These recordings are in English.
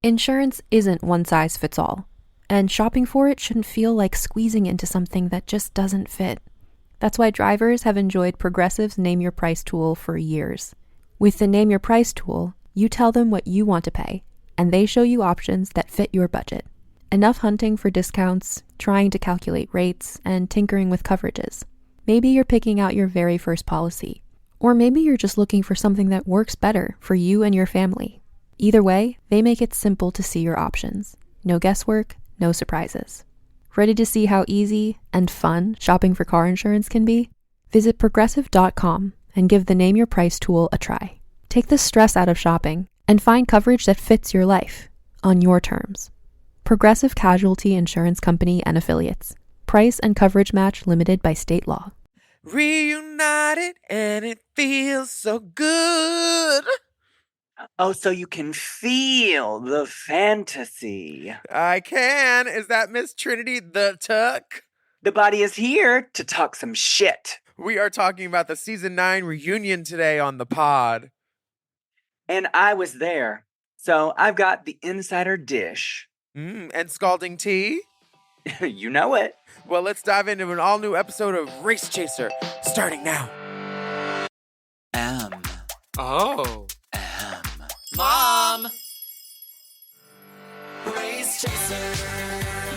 Insurance isn't one size fits all, and shopping for it shouldn't feel like squeezing into something that just doesn't fit. That's why drivers have enjoyed Progressive's Name Your Price tool for years. With the Name Your Price tool, you tell them what you want to pay, and they show you options that fit your budget. Enough hunting for discounts, trying to calculate rates, and tinkering with coverages. Maybe you're picking out your very first policy, or maybe you're just looking for something that works better for you and your family. Either way, they make it simple to see your options. No guesswork, no surprises. Ready to see how easy and fun shopping for car insurance can be? Visit Progressive.com and give the Name Your Price tool a try. Take the stress out of shopping and find coverage that fits your life, on your terms. Progressive Casualty Insurance Company and Affiliates. Price and coverage match limited by state law. Reunited and it feels so good. Oh, so you can feel the fantasy. I can. Is that Miss Trinity The Tuck? The body is here to talk some shit. We are talking about the season 9 reunion today on the pod. And I was there. So I've got the insider dish. And scalding tea? You know it. Well, let's dive into an all-new episode of Race Chaser, starting now. Oh. Mom! Race Chaser.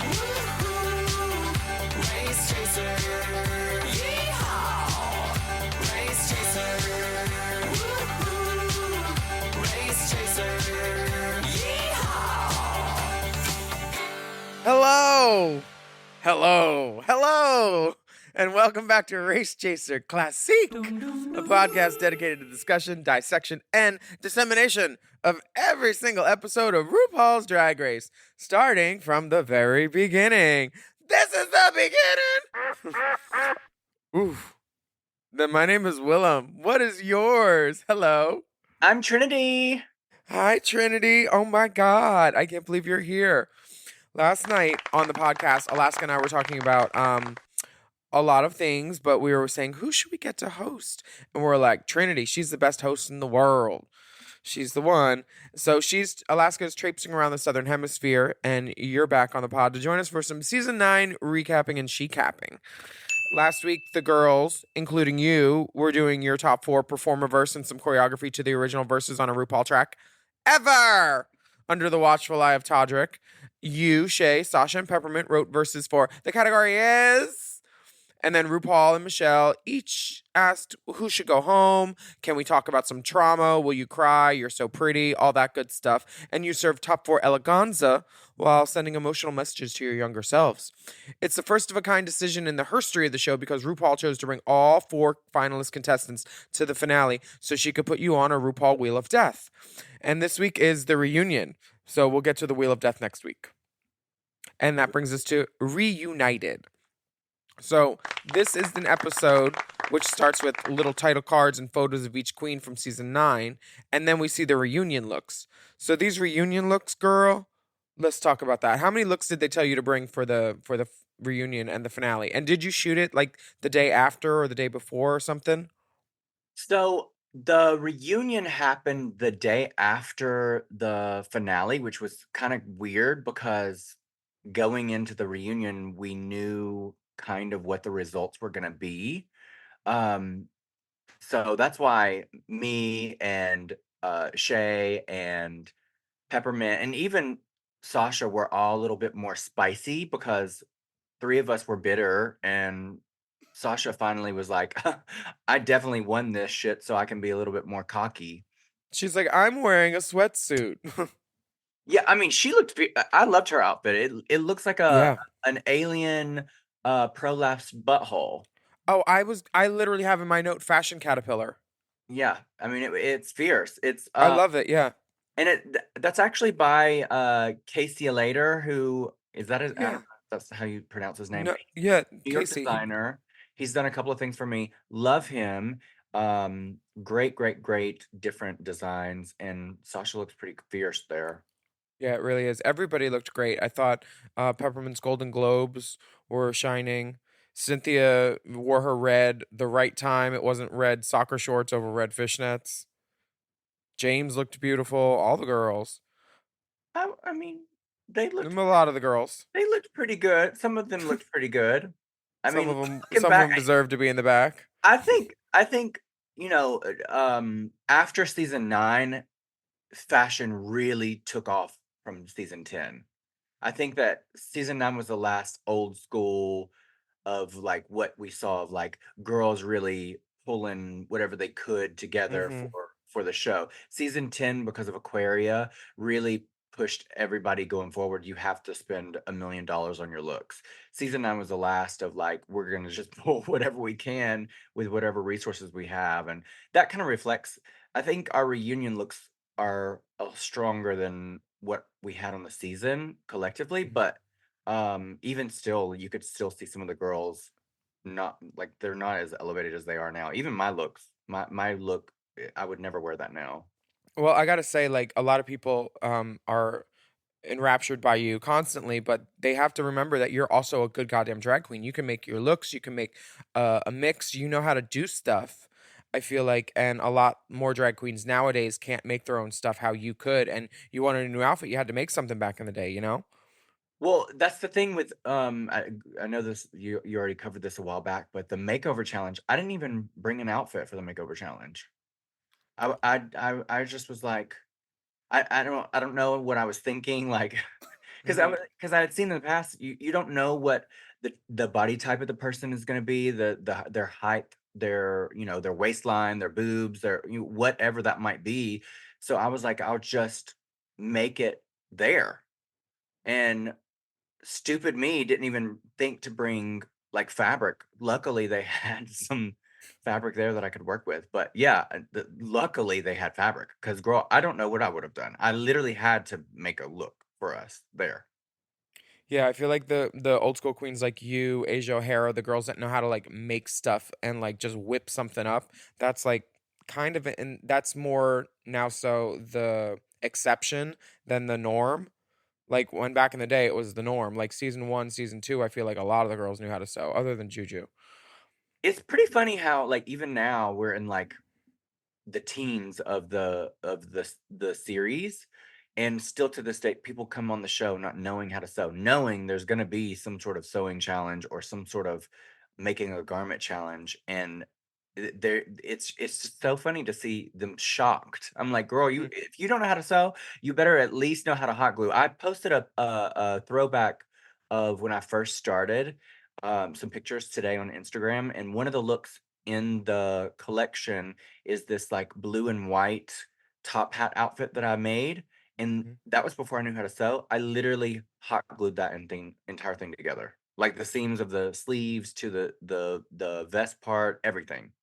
Woo-hoo. Race Chaser. Yeehaw! Race Chaser. Woo-hoo. Race Chaser. Yeehaw! Hello, and welcome back to Race Chaser Classique, a podcast dedicated to discussion, dissection, and dissemination of every single episode of RuPaul's Drag Race, starting from the very beginning. This is the beginning! Oof. Then my name is Willam. What is yours? Hello. I'm Trinity. Hi, Trinity. Oh my God. I can't believe you're here. Last night on the podcast, Alaska and I were talking about a lot of things, but we were saying, who should we get to host? And we're like, Trinity, she's the best host in the world. She's the one. So Alaska's traipsing around the Southern Hemisphere, and you're back on the pod to join us for some season 9 recapping and she-capping. Last week, the girls, including you, were doing your top 4 performer verse and some choreography to the original verses on a RuPaul track ever under the watchful eye of Todrick. You, Shay, Sasha, and Peppermint wrote verses for The Category Is. And then RuPaul and Michelle each asked who should go home. Can we talk about some trauma? Will you cry? You're so pretty. All that good stuff. And you served top 4 eleganza while sending emotional messages to your younger selves. It's the first of a kind decision in the history of the show because RuPaul chose to bring all 4 finalist contestants to the finale so she could put you on a RuPaul Wheel of Death. And this week is the reunion. So we'll get to the Wheel of Death next week. And that brings us to Reunited. So this is an episode which starts with little title cards and photos of each queen from season 9. And then we see the reunion looks. So these reunion looks, girl, let's talk about that. How many looks did they tell you to bring for the reunion and the finale? And did you shoot it like the day after or the day before or something? So the reunion happened the day after the finale, which was kind of weird because going into the reunion, we knew kind of what the results were going to be. So that's why me and Shay and Peppermint and even Sasha were all a little bit more spicy because 3 of us were bitter, and Sasha finally was like, I definitely won this shit, so I can be a little bit more cocky. She's like, I'm wearing a sweatsuit. Yeah, I mean, I loved her outfit. It looks like an alien prolapse butthole. Oh, I literally have in my note fashion caterpillar. Yeah, I mean, it's fierce. I love it, yeah. And that's actually by Casey Later, who is that his, I Yeah. don't know if that's how you pronounce his name. No, yeah, New York Casey. designer. He's done a couple of things for me. Love him. Great different designs, and Sasha looks pretty fierce there. Yeah, it really is. Everybody looked great. I thought Peppermint's Golden Globes were shining. Cynthia wore her red the right time. It wasn't red soccer shorts over red fishnets. James looked beautiful. All the girls. I mean, they A looked lot of the girls. they looked pretty good. Some of them looked pretty good. I mean, looking Some of back, them deserve to be in the back. I think after season 9, fashion really took off from season 10. I think that season 9 was the last old school of like what we saw of like girls really pulling whatever they could together Hmm. for the show. Season 10, because of Aquaria, really pushed everybody going forward. You have to spend $1 million on your looks. Season 9 was the last of like, we're gonna just pull whatever we can with whatever resources we have. And that kind of reflects, I think our reunion looks are stronger than what we had on the season collectively, but even still, you could still see some of the girls not like they're not as elevated as they are now. Even my looks, my look, I would never wear that now. Well, I gotta say, like a lot of people are enraptured by you constantly, but they have to remember that you're also a good goddamn drag queen. You can make your looks, you can make a mix, you know how to do stuff. I feel like, and a lot more drag queens nowadays can't make their own stuff how you could. And you wanted a new outfit, you had to make something back in the day, you know? Well, that's the thing with I know this you already covered this a while back, but the makeover challenge, I didn't even bring an outfit for the makeover challenge. I just was like I don't know what I was thinking, like, Hmm. because I had seen in the past, you don't know what the body type of the person is gonna be, their height, their waistline, their boobs, whatever that might be. So I was like, I'll just make it there. And stupid me didn't even think to bring like fabric. Luckily, they had some fabric there that I could work with. But yeah, luckily they had fabric because girl, I don't know what I would have done. I literally had to make a look for us there. Yeah, I feel like the old school queens like you, Asia O'Hara, the girls that know how to like make stuff and like just whip something up. That's like kind of, and that's more now so the exception than the norm. Like when back in the day it was the norm. Like season 1, season 2, I feel like a lot of the girls knew how to sew, other than Juju. It's pretty funny how like even now we're in like the teens of the series, and still to this day people come on the show not knowing how to sew, knowing there's going to be some sort of sewing challenge or some sort of making a garment challenge, and it's just so funny to see them shocked. I'm like, girl, you Mhm. if you don't know how to sew, you better at least know how to hot glue. I posted a throwback of when I first started, some pictures today on Instagram, and one of the looks in the collection is this like blue and white top hat outfit that I made. And Mhm. that was before I knew how to sew. I literally hot glued that entire thing together. Like the seams of the sleeves to the vest part, everything.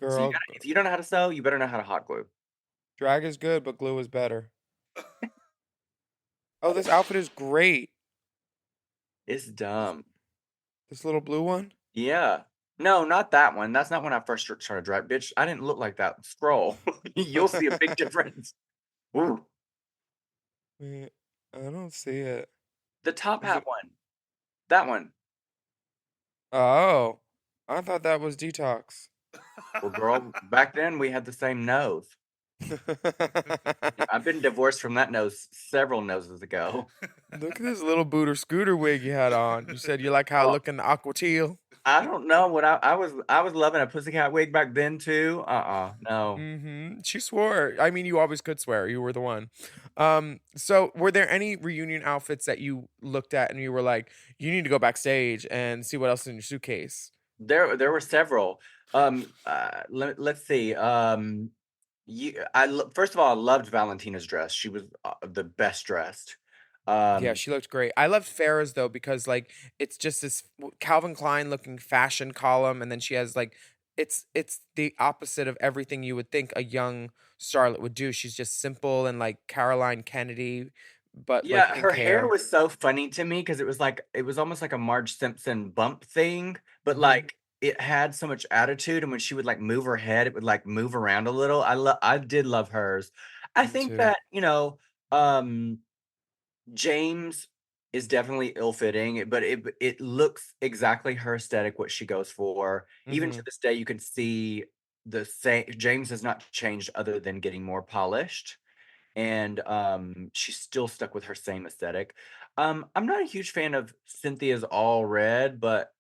So Girl, if you don't know how to sew, you better know how to hot glue. drag is good, but glue is better. Oh, this outfit is great. It's This, dumb. this little blue one. Yeah. No, not that one. That's not when I first started drag. Bitch, I didn't look like that. Scroll. You'll see a big difference. Ooh. Wait, I don't see it. The top Is hat it? one. That one. Oh, I thought that was detox. Well, girl, back then we had the same nose. I've been divorced from that nose several noses ago. Look at this little booter scooter wig you had on. You said you like how I Well, look in the aqua teal. I don't know what I was loving a pussycat wig back then too. No. She swore. I mean, you always could swear. You were the one. So were there any reunion outfits that you looked at and you were like, you need to go backstage and see what else is in your suitcase? There were several. Let's see. First of all, I loved Valentina's dress. She was the best dressed. Yeah, Um, she looked great. I loved Farrah's though because like it's just this Calvin Klein looking fashion column, and then she has like it's the opposite of everything you would think a young starlet would do. She's just simple and like Caroline Kennedy, but like Yeah, her pink hair hair. was so funny to me because it was almost like a Marge Simpson bump thing, but Hmm. like it had so much attitude, and when she would like move her head, it would like move around a little. I did love hers. I Me think too. that, um James is definitely ill-fitting, but it looks exactly her aesthetic, what she goes for. Even to Hmm. this day, you can see the same. James has not changed other than getting more polished. and she's still stuck with her same aesthetic. I'm not a huge fan of Cynthia's all red, but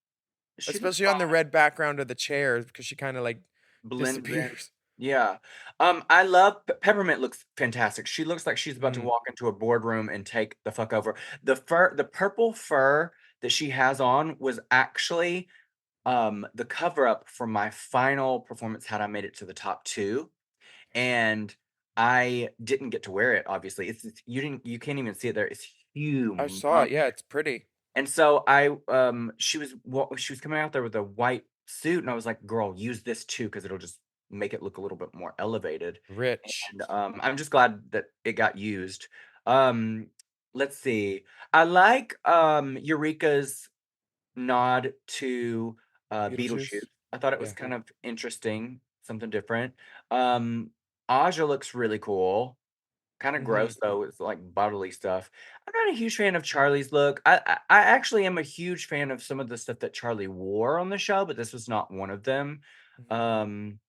she looks Especially on the fine. red background of the chairs because she kind of like Blends in. disappears. Yeah. I love Peppermint looks fantastic. She looks like she's about to Mhm. walk into a boardroom and take the fuck over. The purple fur that she has on was actually the cover up for my final performance had I made it to the top 2, and I didn't get to wear it, obviously. You can't even see it there. It's I saw humongous. it. Yeah, it's pretty. And so she was coming out there with a white suit, and I was like, "Girl, use this too, because it'll just make it look a little bit more elevated." Rich. And I'm just glad that it got used. Um, let's see. I like Eureka's nod to Beetlejuice. Beetlejuice. I thought it was Yeah. kind of interesting, something different. Um, Aja looks really cool. Kind of Hmm. gross though. It's like bodily stuff. I'm not a huge fan of Charlie's look. I actually am a huge fan of some of the stuff that Charlie wore on the show, but this was not one of them. Um,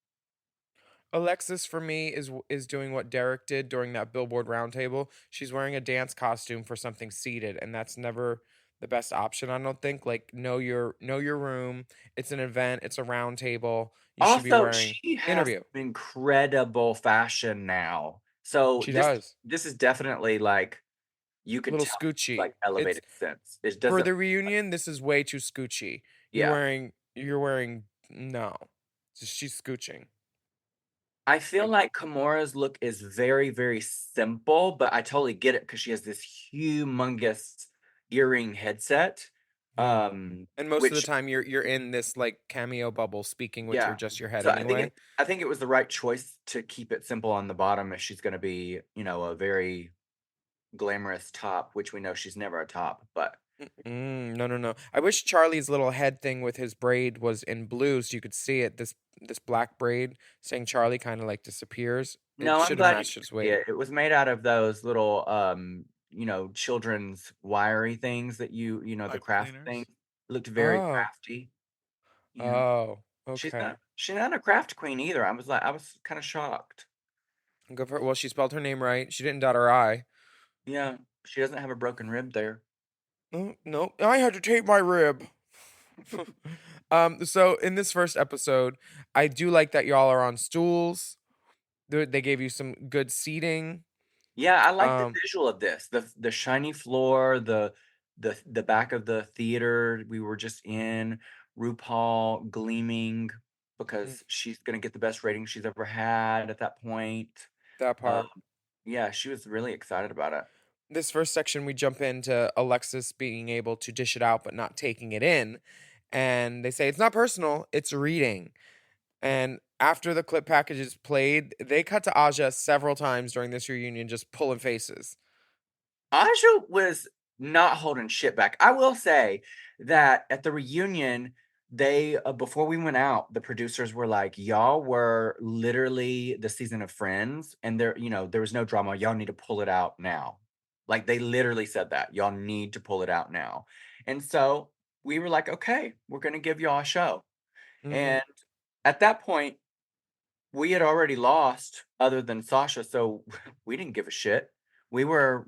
Alexis for me is doing what Derek did during that Billboard roundtable. She's wearing a dance costume for something seated, and that's never the best option. I don't think. Like know your room. It's an event. It's a roundtable. You should be Also, wearing she has interview. some incredible fashion now. So She this does. this is definitely like you A can little tell scoochy. like It's elevated sense. It for doesn't the reunion. This is way too scoochy. yeah. You're wearing no. She's scooching. I feel Like, like Kimura's look is very, very simple, but I totally get it because she has this humongous earring headset. yeah. And most of the Which time you're in this like cameo bubble speaking with your yeah. just your head So I think anyway. it was the right choice to keep it simple on the bottom if she's gonna be, a very glamorous top, which we know she's never a top, but No, no, no. I wish Charlie's little head thing with his braid was in blue so you could see it. This black braid saying Charlie kind of like disappears. It no, I'm should have glad you matched can his see wig. it. It was made out of those little children's wiry things that the Pipe craft thing cleaners. looked very Oh, crafty. Yeah. oh, She's okay. not she's not a craft queen either. I was kind of shocked. Good for her. Well, she spelled her name right. She didn't dot her I. Yeah, she doesn't have a broken rib there. No, no, I had to tape my rib. So in this first episode, I do like that y'all are on stools. They gave you some good seating. Yeah, I like the Um, visual of this. The shiny floor, the back of the theater we were just in, RuPaul gleaming mm, because she's gonna get the best rating she's ever had at that point. that Um, part. yeah, she was really excited about it. This first section, we jump into Alexis being able to dish it out but not taking it in. And they say it's not personal, it's reading. And after the clip package is played, they cut to Aja several times during this reunion just pulling faces. Aja was not holding shit back. I will say that at the reunion, they before we went out, the producers were like, "Y'all were literally the season of Friends, and there was no drama. Y'all need to pull it out now." Like they literally said that. Y'all need to pull it out now. And so we were like, "Okay, we're gonna give y'all a show." Hmm. And at that point, we had already lost other than Sasha, so we didn't give a shit. We were,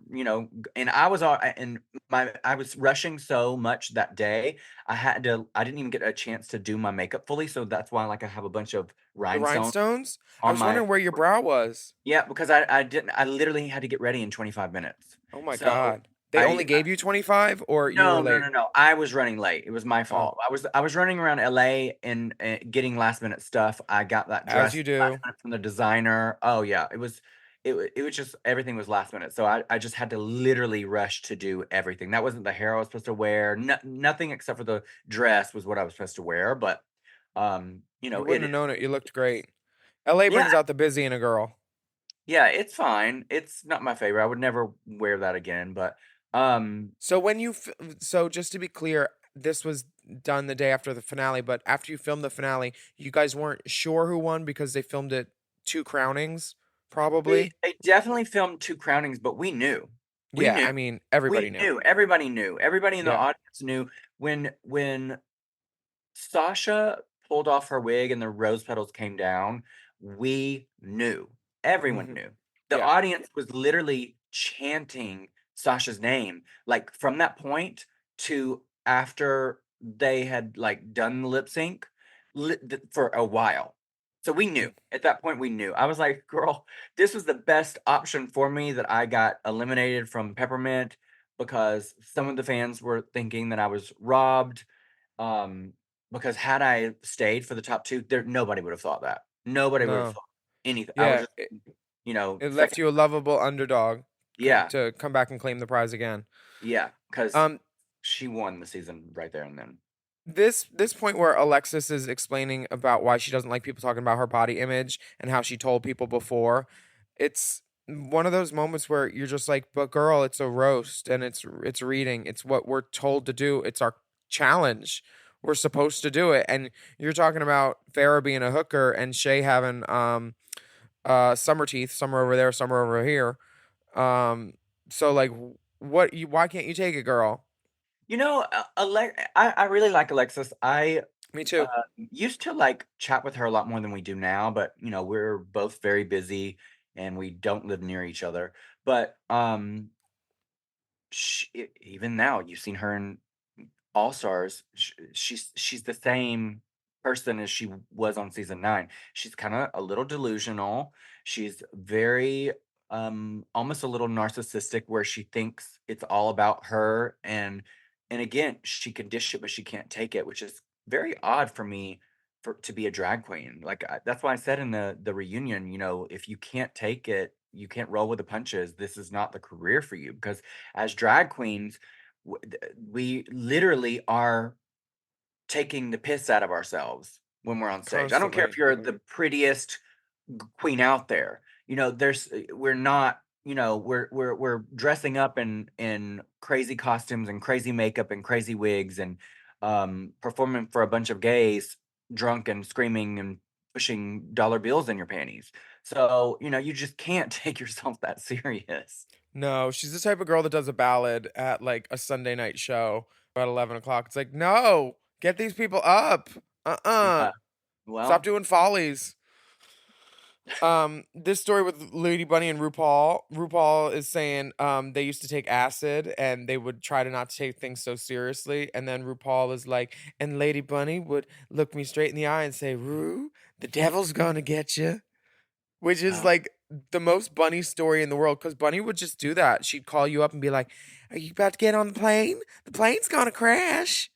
and I was rushing so much that day. I didn't even get a chance to do my makeup fully, so that's why like I have a bunch of The rhinestones rhinestones? I on was my wondering where your brow was. yeah, because I didn't I literally had to get ready in 25 minutes. Oh my So God. They I only gave you 25 or you were no, no, late? no, no. I was running late. It was my Oh, fault. I was running around LA and getting last minute stuff. I got that as dress you last do. minute from the designer. Oh yeah, it was just everything was last minute. So I just had to literally rush to do everything. That wasn't the hair I was supposed to wear. No, nothing except for the dress was what I was supposed to wear. But You it wouldn't have is. known it. You looked great. LA Yeah, brings out the busy in a girl. yeah. It's fine. It's not my favorite. I would never wear that again. But um, So when so just to be clear, this was done the day after the finale, but after you filmed the finale, you guys weren't sure who won because they filmed it two crownings, they probably. they definitely filmed two crownings, but we knew. We Yeah, knew. I mean, everybody We knew. knew. Everybody knew. Everybody in the Yeah. audience knew when Sasha pulled off her wig and the rose petals came down, we knew. Everyone Hmm. knew. The Yeah. audience was literally chanting Sasha's name, like from that point to after they had like done the lip sync for a while. So we knew at that point, we knew. I was like, girl, this was the best option for me that I got eliminated from Peppermint because some of the fans were thinking that I was robbed. Um, because had I stayed for the top two, nobody would have thought that. Nobody would have No. thought anything. I was Yeah. just, It left second. you a lovable underdog Yeah, to come back and claim the prize again. yeah, because Um, she won the season right there and then. this point where Alexis is explaining about why she doesn't like people talking about her body image and how she told people before, it's one of those moments where you're just like, but girl, it's a roast and it's reading. It's what we're told to do. It's our challenge. We're supposed to do it. And you're talking about Farrah being a hooker and Shay having summer teeth, summer over there, summer over here. So like why can't you take it, girl? I really like Alexis. I Me too. used to like chat with her a lot more than we do now, but we're both very busy and we don't live near each other. But even now, you've seen her in All Stars. She's the same person as she was on season 9. She's kind of a little delusional. She's very almost a little narcissistic where she thinks it's all about her, and again, she can dish it but she can't take it, which is very odd for me for to be a drag queen. Like that's why I said in the reunion, if you can't take it, you can't roll with the punches. This is not the career for you because as drag queens, we literally are taking the piss out of ourselves when we're on stage. I don't care if Constantly. you're the prettiest queen out there. We're not. We're dressing up in crazy costumes and crazy makeup and crazy wigs and performing for a bunch of gays, drunk and screaming and pushing dollar bills in your panties. So you just can't take yourself that serious. No, she's the type of girl that does a ballad at like a Sunday night show at 11 o'clock. It's like, no, get these people up. Yeah. Stop Well, doing follies. This story with Lady Bunny and RuPaul. RuPaul is saying they used to take acid and they would try to not take things so seriously. And then RuPaul is like, and Lady Bunny would look me straight in the eye and say, Ru, the devil's gonna get you. Which is uh, like the most Bunny story in the world, because Bunny would just do that. She'd call you up and be like, are you about to get on the plane? The plane's gonna crash.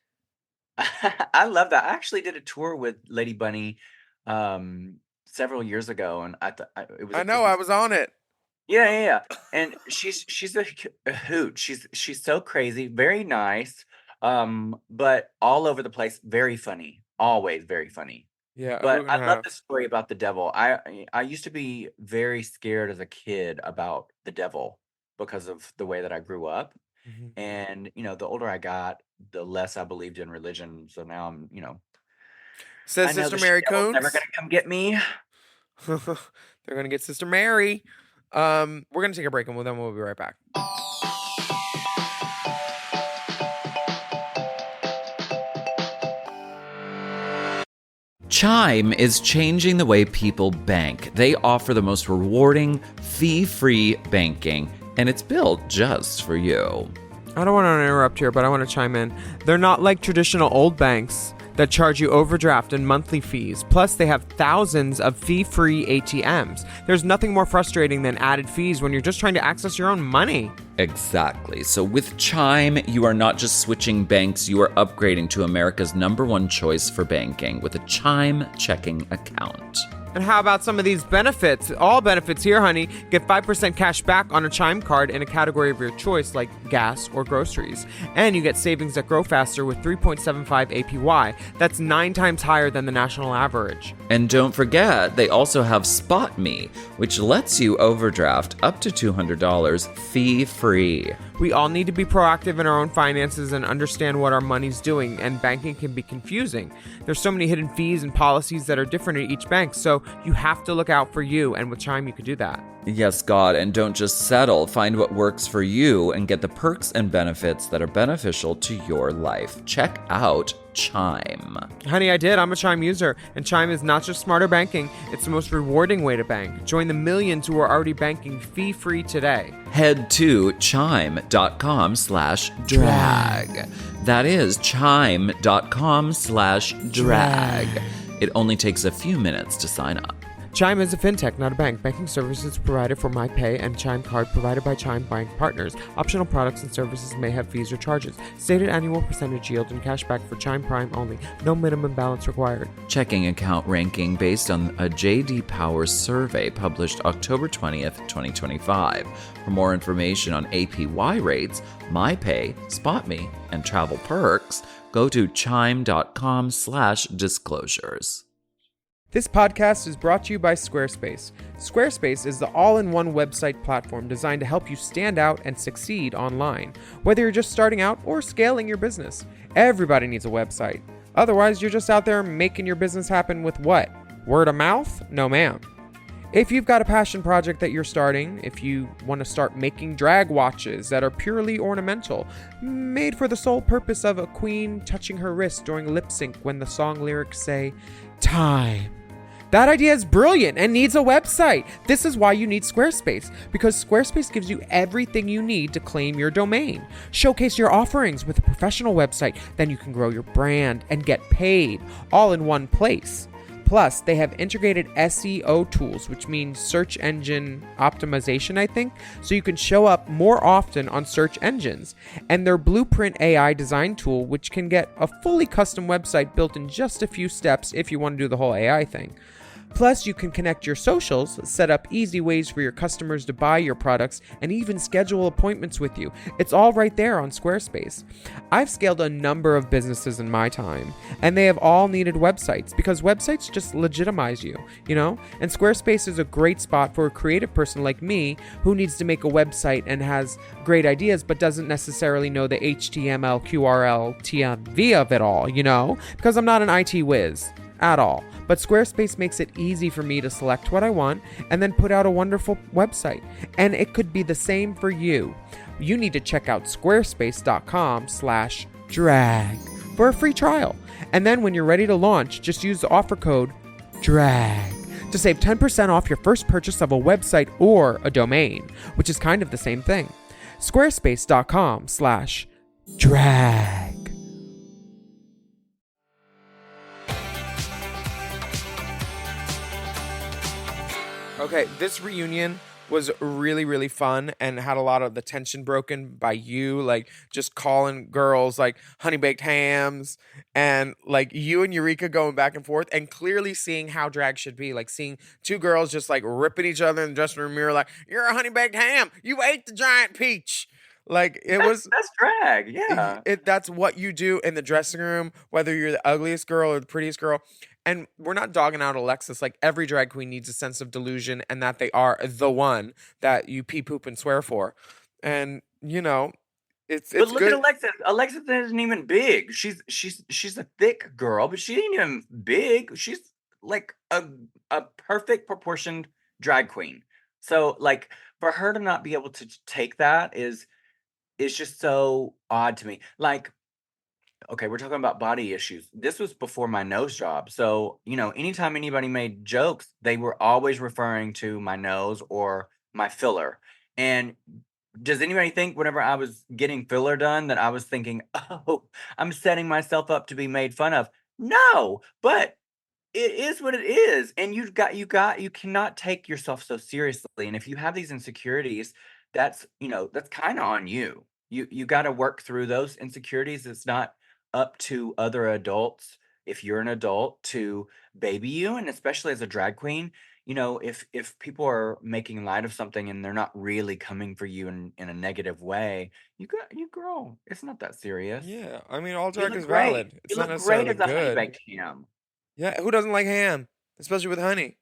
I love that. I actually did a tour with Lady Bunny several years ago, and it was I a know, I Christmas. was on it. Yeah, yeah, yeah. And she's a hoot. She's so crazy, very nice, but all over the place, very funny, always very funny. Yeah, a But hoot and I a love half. the story about the devil. I used to be very scared as a kid about the devil because of the way that I grew up. Mhm. And the older I got, the less I believed in religion. So now Says I know Sister the Mary devil's never Coombs. gonna come get me. They're gonna get Sister Mary. We're gonna take a break and then we'll be right back. Chime is changing the way people bank. They offer the most rewarding, fee-free banking, and it's built just for you. I don't want to interrupt here, but I want to chime in. They're not like traditional old banks that charge you overdraft and monthly fees. Plus, they have thousands of fee-free ATMs. There's nothing more frustrating than added fees when you're just trying to access your own money. Exactly. So with Chime, you are not just switching banks, you are upgrading to America's #1 choice for banking with a Chime checking account. And how about some of these benefits? All benefits here, honey. Get 5% cash back on a Chime card in a category of your choice, like gas or groceries. And you get savings that grow faster with 3.75 APY. That's 9 times higher than the national average. And don't forget, they also have Spot Me, which lets you overdraft up to $200 fee-free. We all need to be proactive in our own finances and understand what our money's doing, and banking can be confusing. There's so many hidden fees and policies that are different at each bank, so you have to look out for you, and with Chime you can do that. Yes, God, and don't just settle. Find what works for you and get the perks and benefits that are beneficial to your life. Check out Chime. Honey, I did. I'm a Chime user, and Chime is not just smarter banking, it's the most rewarding way to bank. Join the millions who are already banking fee-free today. Head to chime.com/drag. That is chime.com/drag. It only takes a few minutes to sign up. Chime is a fintech, not a bank. Banking services provided for MyPay and Chime Card provided by Chime Bank Partners. Optional products and services may have fees or charges. Stated annual percentage yield and cashback for Chime Prime only. No minimum balance required. Checking account ranking based on a J.D. Power survey published October 20th, 2025. For more information on APY rates, MyPay, SpotMe, and travel perks, go to chime.com/disclosures. This podcast is brought to you by Squarespace. Squarespace is the all-in-one website platform designed to help you stand out and succeed online, whether you're just starting out or scaling your business. Everybody needs a website. Otherwise, you're just out there making your business happen with what? Word of mouth? No, ma'am. If you've got a passion project that you're starting, if you want to start making drag watches that are purely ornamental, made for the sole purpose of a queen touching her wrist during lip sync when the song lyrics say, "Time." That idea is brilliant and needs a website. This is why you need Squarespace, because Squarespace gives you everything you need to claim your domain. Showcase your offerings with a professional website, then you can grow your brand and get paid all in one place. Plus, they have integrated SEO tools, which means search engine optimization, I think, so you can show up more often on search engines. And their Blueprint AI design tool, which can get a fully custom website built in just a few steps if you want to do the whole AI thing. Plus, you can connect your socials, set up easy ways for your customers to buy your products, and even schedule appointments with you. It's all right there on Squarespace. I've scaled a number of businesses in my time, and they have all needed websites because websites just legitimize you, you know? And Squarespace is a great spot for a creative person like me who needs to make a website and has great ideas but doesn't necessarily know the HTML, QRL, TMV of it all, you know? Because I'm not an IT whiz at all. But Squarespace makes it easy for me to select what I want and then put out a wonderful website. And it could be the same for you. You need to check out squarespace.com/drag for a free trial. And then when you're ready to launch, just use the offer code DRAG to save 10% off your first purchase of a website or a domain, which is kind of the same thing. Squarespace.com/drag. Okay, this reunion was really, really fun and had a lot of the tension broken by you, like just calling girls like honey baked hams and like you and Eureka going back and forth and clearly seeing how drag should be, like seeing two girls just like ripping each other in the dressing room mirror, like, "You're a honey baked ham. You ate the giant peach." Like that's drag, yeah. That's what you do in the dressing room, whether you're the ugliest girl or the prettiest girl. And we're not dogging out Alexis. Like every drag queen needs a sense of delusion and that they are the one that you pee, poop, and swear for. And you know, it's But look good. at Alexis. Alexis isn't even big. She's a thick girl, but she ain't even big. She's like a perfect proportioned drag queen. So like for her to not be able to take that is just so odd to me. Like, okay, we're talking about body issues. This was before my nose job. So, you know, anytime anybody made jokes, they were always referring to my nose or my filler. And does anybody think whenever I was getting filler done that I was thinking, "Oh, I'm setting myself up to be made fun of"? No, but it is what it is. And you cannot take yourself so seriously. And if you have these insecurities, that's kind of on you. You got to work through those insecurities. It's not up to other adults, if you're an adult, to baby you. And especially as a drag queen, if people are making light of something and they're not really coming for you in a negative way, you girl, it's not that serious. Yeah, I mean, all drag look is great. valid. It's You not look great necessarily as a honey good. baked ham. Yeah, who doesn't like ham, especially with honey?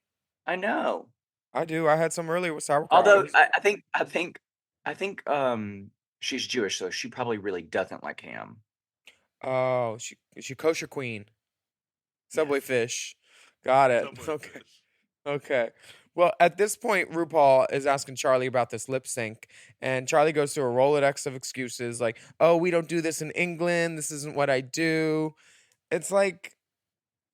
I know. I do. I had some earlier with sauerkraut. Although It was- I think she's Jewish, so she probably really doesn't like ham. Oh, she kosher queen. Subway fish. Got it. Okay. Okay. Well, at this point, RuPaul is asking Charlie about this lip sync, and Charlie goes through a Rolodex of excuses like, oh, we don't do this in England. This isn't what I do. It's like,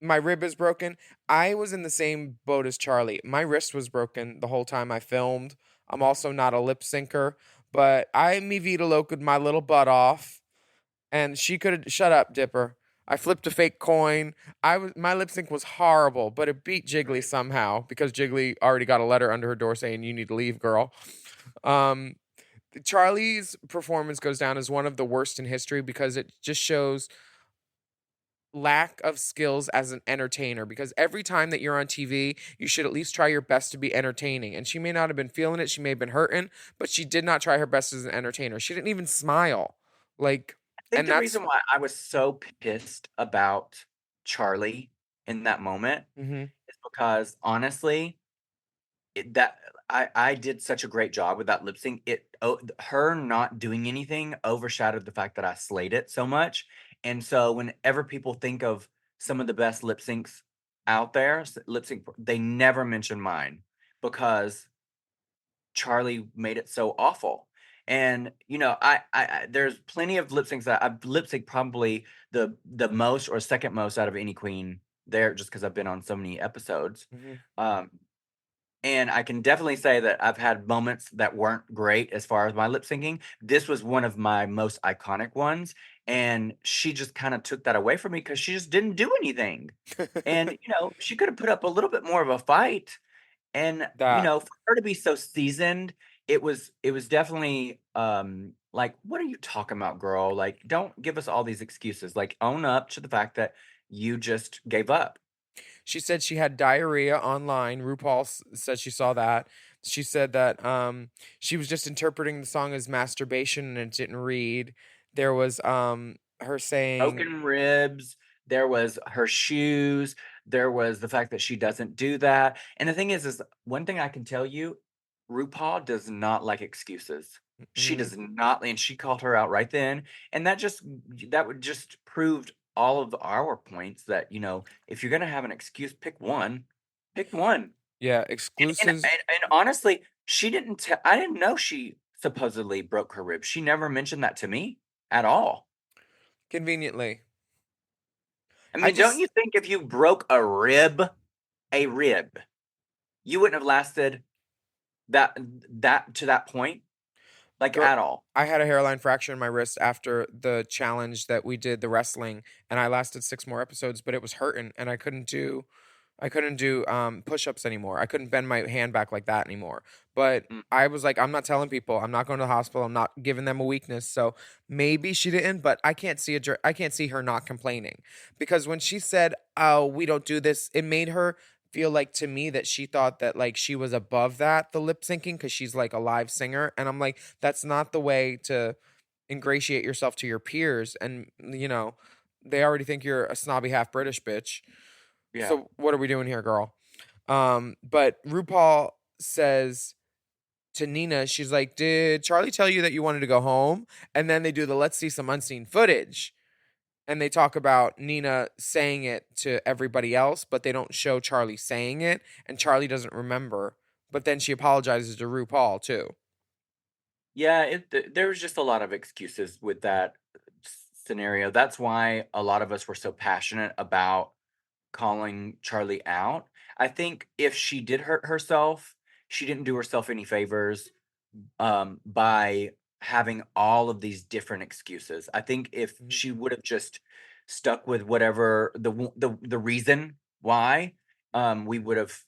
my rib is broken. I was in the same boat as Charlie. My wrist was broken the whole time I filmed. I'm also not a lip syncer, but I me Vita located my little butt off, and she could have shut up, Dipper. I flipped a fake coin. My lip sync was horrible, but it beat Jiggly somehow because Jiggly already got a letter under her door saying you need to leave, girl. Um, Charlie's performance goes down as one of the worst in history because it just shows lack of skills as an entertainer, because every time that you're on TV, you should at least try your best to be entertaining. And she may not have been feeling it, she may have been hurting, but she did not try her best as an entertainer. She didn't even smile. Like, I think and the that's reason why I was so pissed about Charlie in that moment mhm. is because honestly, that I did such a great job with that lip sync. Her not doing anything overshadowed the fact that I slayed it so much. And so whenever people think of some of the best lip syncs out there, lip sync, they never mention mine because Charlie made it so awful. And there's plenty of lip syncs that I've lip sync probably the most or second most out of any queen there, just because I've been on so many episodes. Mhm. Um, and I can definitely say that I've had moments that weren't great as far as my lip syncing. This was one of my most iconic ones, and she just kind of took that away from me because she just didn't do anything. And she could have put up a little bit more of a fight. And That for her to be so seasoned, it was definitely like, what are you talking about, girl? Like, don't give us all these excuses. Like, own up to the fact that you just gave up. she said she had diarrhea online. RuPaul said she saw that. She said that she was just interpreting the song as masturbation and it didn't read. There was her saying Broken ribs, there was her shoes, there was the fact that she doesn't do that. And the thing is one thing I can tell you, RuPaul does not like excuses. She mhm, does not, and she called her out right then. And that would just proved all of our points that, if you're gonna have an excuse, pick one. Pick one. yeah, And exclusives. honestly, I didn't know she supposedly broke her ribs. She never mentioned that to me at all. Conveniently. I I mean, don't just you think if you broke a rib, you wouldn't have lasted that to that point, like, girl, at all? I had a hairline fracture in my wrist after the challenge that we did, the wrestling, and I lasted 6 more episodes, but it was hurting and I couldn't do push-ups anymore. I couldn't bend my hand back like that anymore. But Mm. I was like, I'm not telling people. I'm not going to the hospital. I'm not giving them a weakness. So maybe she didn't, but I can't see her not complaining, because when she said, "Oh, we don't do this," it made her feel like, to me, that she thought that like she was above that, the lip syncing, because she's like a live singer, and I'm like, that's not the way to ingratiate yourself to your peers, and they already think you're a snobby half British bitch. Yeah. So what are we doing here, girl? But RuPaul says to Nina, she's like, "Did Charlie tell you that you wanted to go home?" And then they do the let's see some unseen footage. And they talk about Nina saying it to everybody else, but they don't show Charlie saying it, and Charlie doesn't remember. But then she apologizes to RuPaul too. Yeah, there was just a lot of excuses with that scenario. That's why a lot of us were so passionate about calling Charlie out. I think if she did hurt herself, she didn't do herself any favors by having all of these different excuses. I think if Mhm. she would have just stuck with whatever the reason why, we would have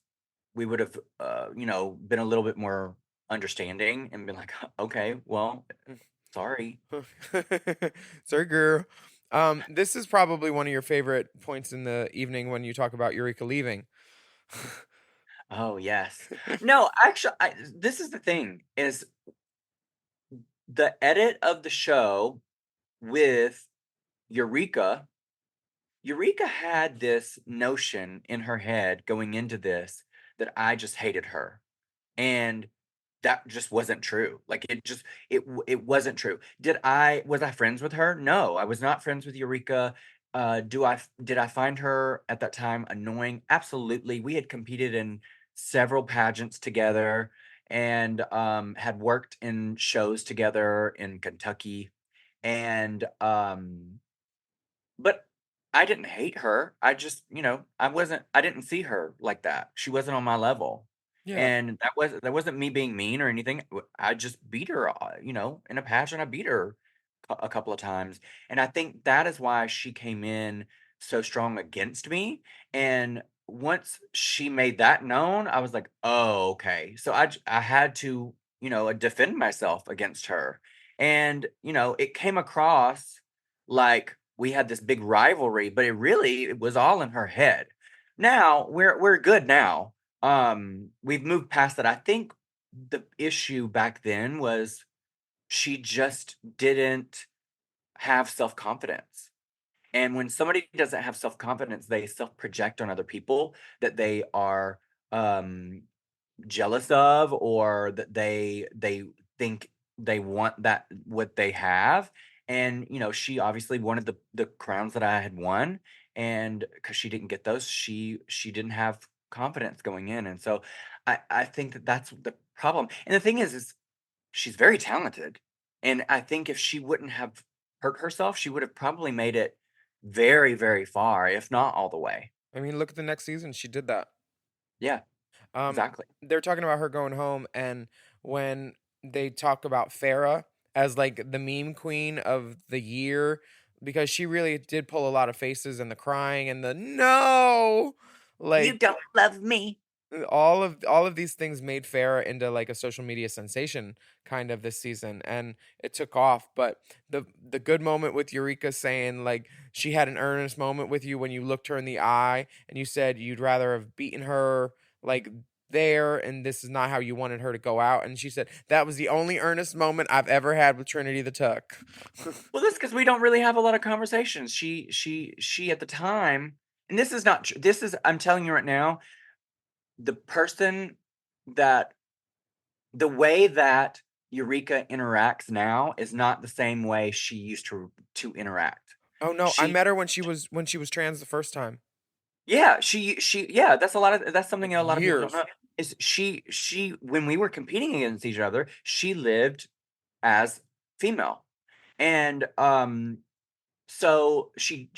been a little bit more understanding and been like, okay, well, sorry. Sorry, girl. This is probably one of your favorite points in the evening when you talk about Eureka leaving. Oh yes. No, actually, this is the thing is the edit of the show with Eureka. Eureka had this notion in her head going into this that I just hated her. And that just wasn't true. Like, it wasn't true. Was I friends with her? No, I was not friends with Eureka. Did I find her at that time annoying? Absolutely. We had competed in several pageants together and had worked in shows together in Kentucky. And but I didn't hate her. I just, I didn't see her like that. She wasn't on my level. Yeah. And that wasn't me being mean or anything. I just beat her, in a pageant. I beat her a couple of times. And I think that is why she came in so strong against me. And once she made that known, I was like, "Oh, okay." So I had to, defend myself against her. And, it came across like we had this big rivalry, but it was all in her head. Now we're good now. We've moved past that. I think the issue back then was she just didn't have self-confidence. And when somebody doesn't have self-confidence, they self-project on other people that they are um jealous of, or that they think they want that what they have. And she obviously wanted the crowns that I had won, and because she didn't get those, she didn't have confidence going in. And so I think that that's the problem. And the thing is she's very talented, and I think if she wouldn't have hurt herself, she would have probably made it very, very far, if not all the way. I mean, look at the next season. She did that. Yeah, Um, exactly. they're talking about her going home, and when they talk about Farrah as like the meme queen of the year, because she really did pull a lot of faces, and the crying and the no, You like don't love me. all of these things made Farrah into like a social media sensation kind of this season, and it took off. But the good moment with Eureka saying like she had an earnest moment with you when you looked her in the eye and you said you'd rather have beaten her like there, and this is not how you wanted her to go out, and she said that was the only earnest moment I've ever had with Trinity the Tuck. Well, that's because we don't really have a lot of conversations. She at the time, and this is not true. This is, I'm telling you right now, the person that the way that Eureka interacts now is not the same way she used to interact. Oh no, I She met her when she was trans the first time. Yeah, yeah, that's something that a lot of people don't Years. know. Is she when we were competing against each other, she lived as female. And so she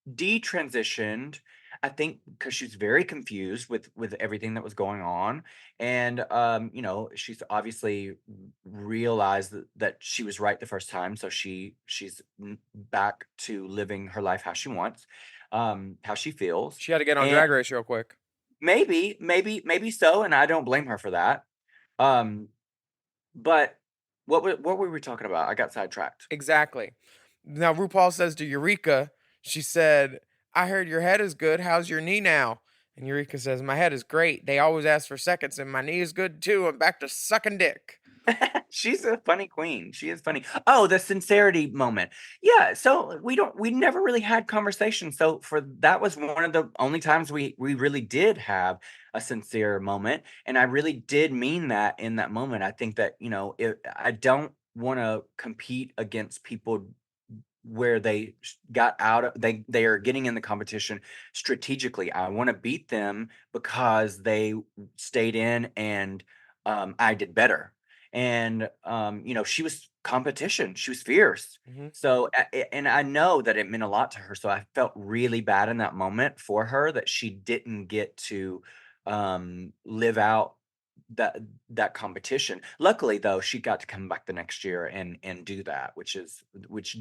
detransitioned, I think, because she's very confused with everything that was going on. And she's obviously realized that she was right the first time. So she's back to living her life how she wants, how she feels. She had to get on And Drag Race real quick. maybe so, and I don't blame her for that. Um, but what were we talking about? I got sidetracked. Exactly. Now RuPaul says to Eureka, she said, "I heard your head is good. How's your knee now?" And Eureka says, "My head is great. They always ask for seconds, and my knee is good too. I'm back to sucking dick." She's a funny queen. She is funny. Oh, the sincerity moment. Yeah, so we never really had conversations. So for that was one of the only times we really did have a sincere moment, and I really did mean that in that moment. I think that, I don't want to compete against people where they are getting in the competition strategically. I want to beat them because they stayed in, and I did better. And she was competition. She was fierce. Hmm. So and I know that it meant a lot to her. So I felt really bad in that moment for her that she didn't get to live out that that competition. Luckily though, she got to come back the next year and do that, which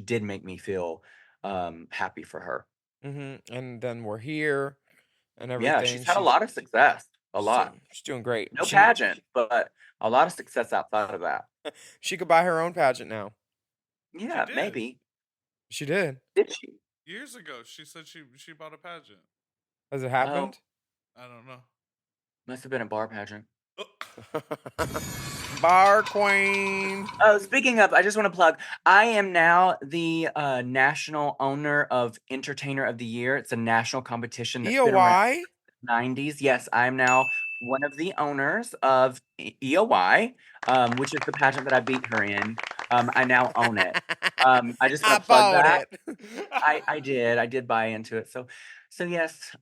did make me feel happy for her. And then we're here and Yeah, she's everything. had a She's lot of success. A she's lot. doing, she's doing great. No pageant, but a lot of success outside of that. She could buy her own pageant now. Yeah, did. maybe. She did. Did she? Years ago, she said she bought a pageant. Has it Oh, happened? I don't know. must have been a bar pageant. Bar queen. Oh, speaking of, I just want to plug. I am now the national owner of Entertainer of the Year. It's a national competition that's been around EOY? the 90s. Yes, I am now one of the owners of EOY, which is the pageant that I beat her in. I now own it. I just I want to plug bought that. it. I did buy into it. So yes.